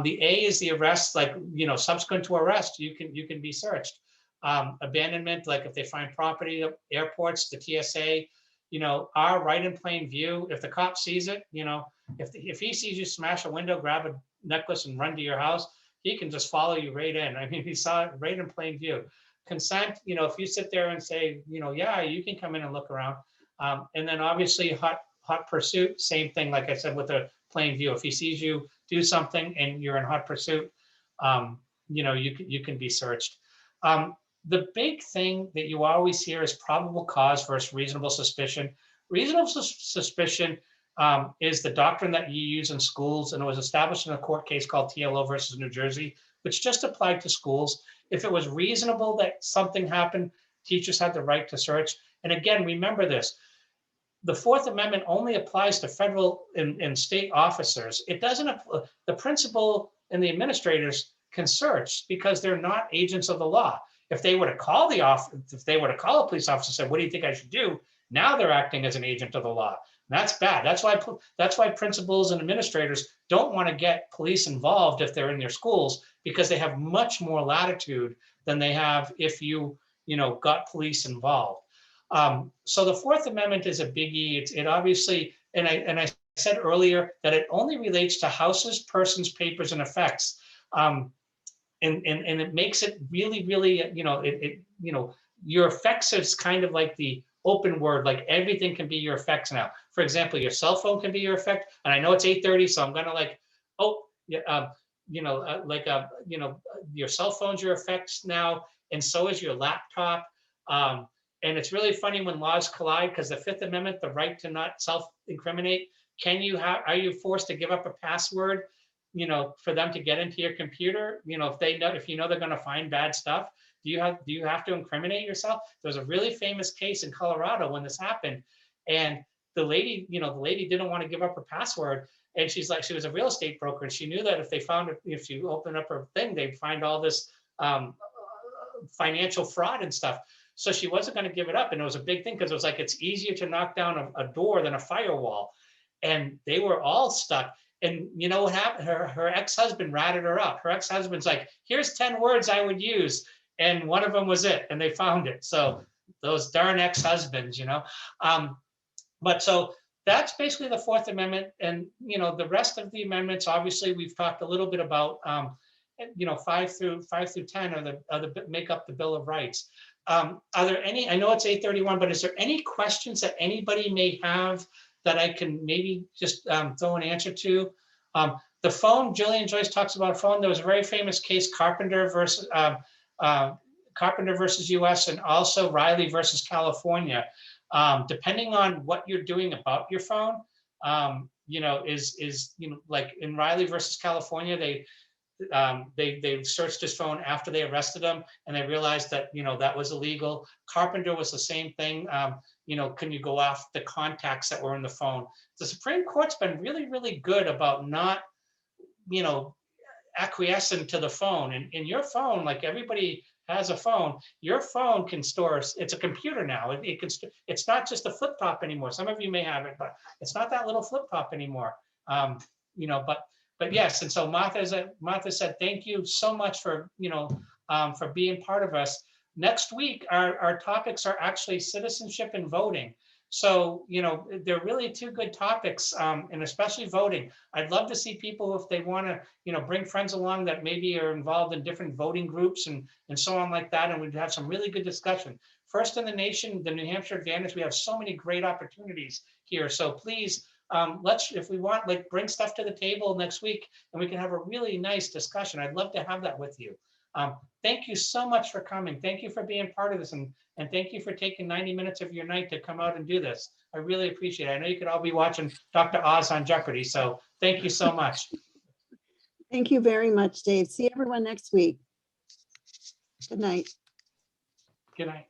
the A is the arrest, like, you know, subsequent to arrest, you can be searched. Abandonment, like if they find property, airports, the TSA, you know, are right in plain view. If the cop sees it, you know, if he sees you smash a window, grab a necklace and run to your house, he can just follow you right in. I mean, he saw it right in plain view. Consent, you know, if you sit there and say, you know, yeah, you can come in and look around. And then obviously hot pursuit, same thing, like I said, with a plain view. If he sees you do something and you're in hot pursuit, you know, you can be searched. The big thing that you always hear is probable cause versus reasonable suspicion. Reasonable suspicion is the doctrine that you use in schools, and it was established in a court case called TLO versus New Jersey, which just applied to schools. If it was reasonable that something happened, teachers had the right to search. And again, remember this, the Fourth Amendment only applies to federal and state officers. It doesn't, the principal and the administrators can search because they're not agents of the law. If they were to call if they were to call a police officer and say, what do you think I should do? Now they're acting as an agent of the law. And that's bad. That's why principals and administrators don't want to get police involved if they're in their schools, because they have much more latitude than they have if you know, got police involved. So the Fourth Amendment is a biggie. It obviously, and I said earlier that it only relates to houses, persons, papers, and effects. And it makes it really, really, you know, your effects is kind of like the open word, like everything can be your effects now. For example, your cell phone can be your effect. And I know it's 8:30, so I'm gonna like, oh, yeah, you know, your cell phone's your effects now, and so is your laptop. And it's really funny when laws collide, because the Fifth Amendment, the right to not self-incriminate, are you forced to give up a password, for them to get into your computer? If you know they're going to find bad stuff, do you have to incriminate yourself? There's a really famous case in Colorado when this happened, and the lady didn't want to give up her password. And she was a real estate broker, and she knew that if she opened up her thing, they'd find all this financial fraud and stuff. So she wasn't going to give it up. And it was a big thing, because it was like, it's easier to knock down a door than a firewall. And they were all stuck. And you know what happened? Her ex-husband ratted her out. Her ex-husband's like, here's 10 words I would use. And one of them was it. And they found it. So those darn ex-husbands, But so that's basically the Fourth Amendment. And, the rest of the amendments, obviously, we've talked a little bit about, 5 through 10 make up the Bill of Rights. Are there any, I know it's 8:31, but is there any questions that anybody may have that I can maybe just throw an answer to? The phone, Julian Joyce talks about a phone. There was a very famous case, Carpenter versus US, and also Riley versus California. Depending on what you're doing about your phone, like in Riley versus California, they searched his phone after they arrested him, and they realized that that was illegal. Carpenter was the same thing. Can you go off the contacts that were in the phone? The Supreme Court's been really, really good about not acquiescing to the phone. And in your phone, like everybody has a phone, your phone can store, it's a computer now. It's not just a flip top anymore. Some of you may have it, but it's not that little flip top anymore. But yes, and so Martha said, thank you so much for being part of us. Next week, our topics are actually citizenship and voting. So, they're really two good topics, and especially voting. I'd love to see people, if they want to, bring friends along that maybe are involved in different voting groups and so on like that, and we'd have some really good discussion. First in the nation, the New Hampshire Advantage, we have so many great opportunities here. So please, if we want, bring stuff to the table next week, and we can have a really nice discussion. I'd love to have that with you. Thank you so much for coming. Thank you for being part of this, and thank you for taking 90 minutes of your night to come out and do this. I really appreciate it. I know you could all be watching Dr. Oz on Jeopardy, so thank you so much. Thank you very much, Dave. See everyone next week. Good night. Good night.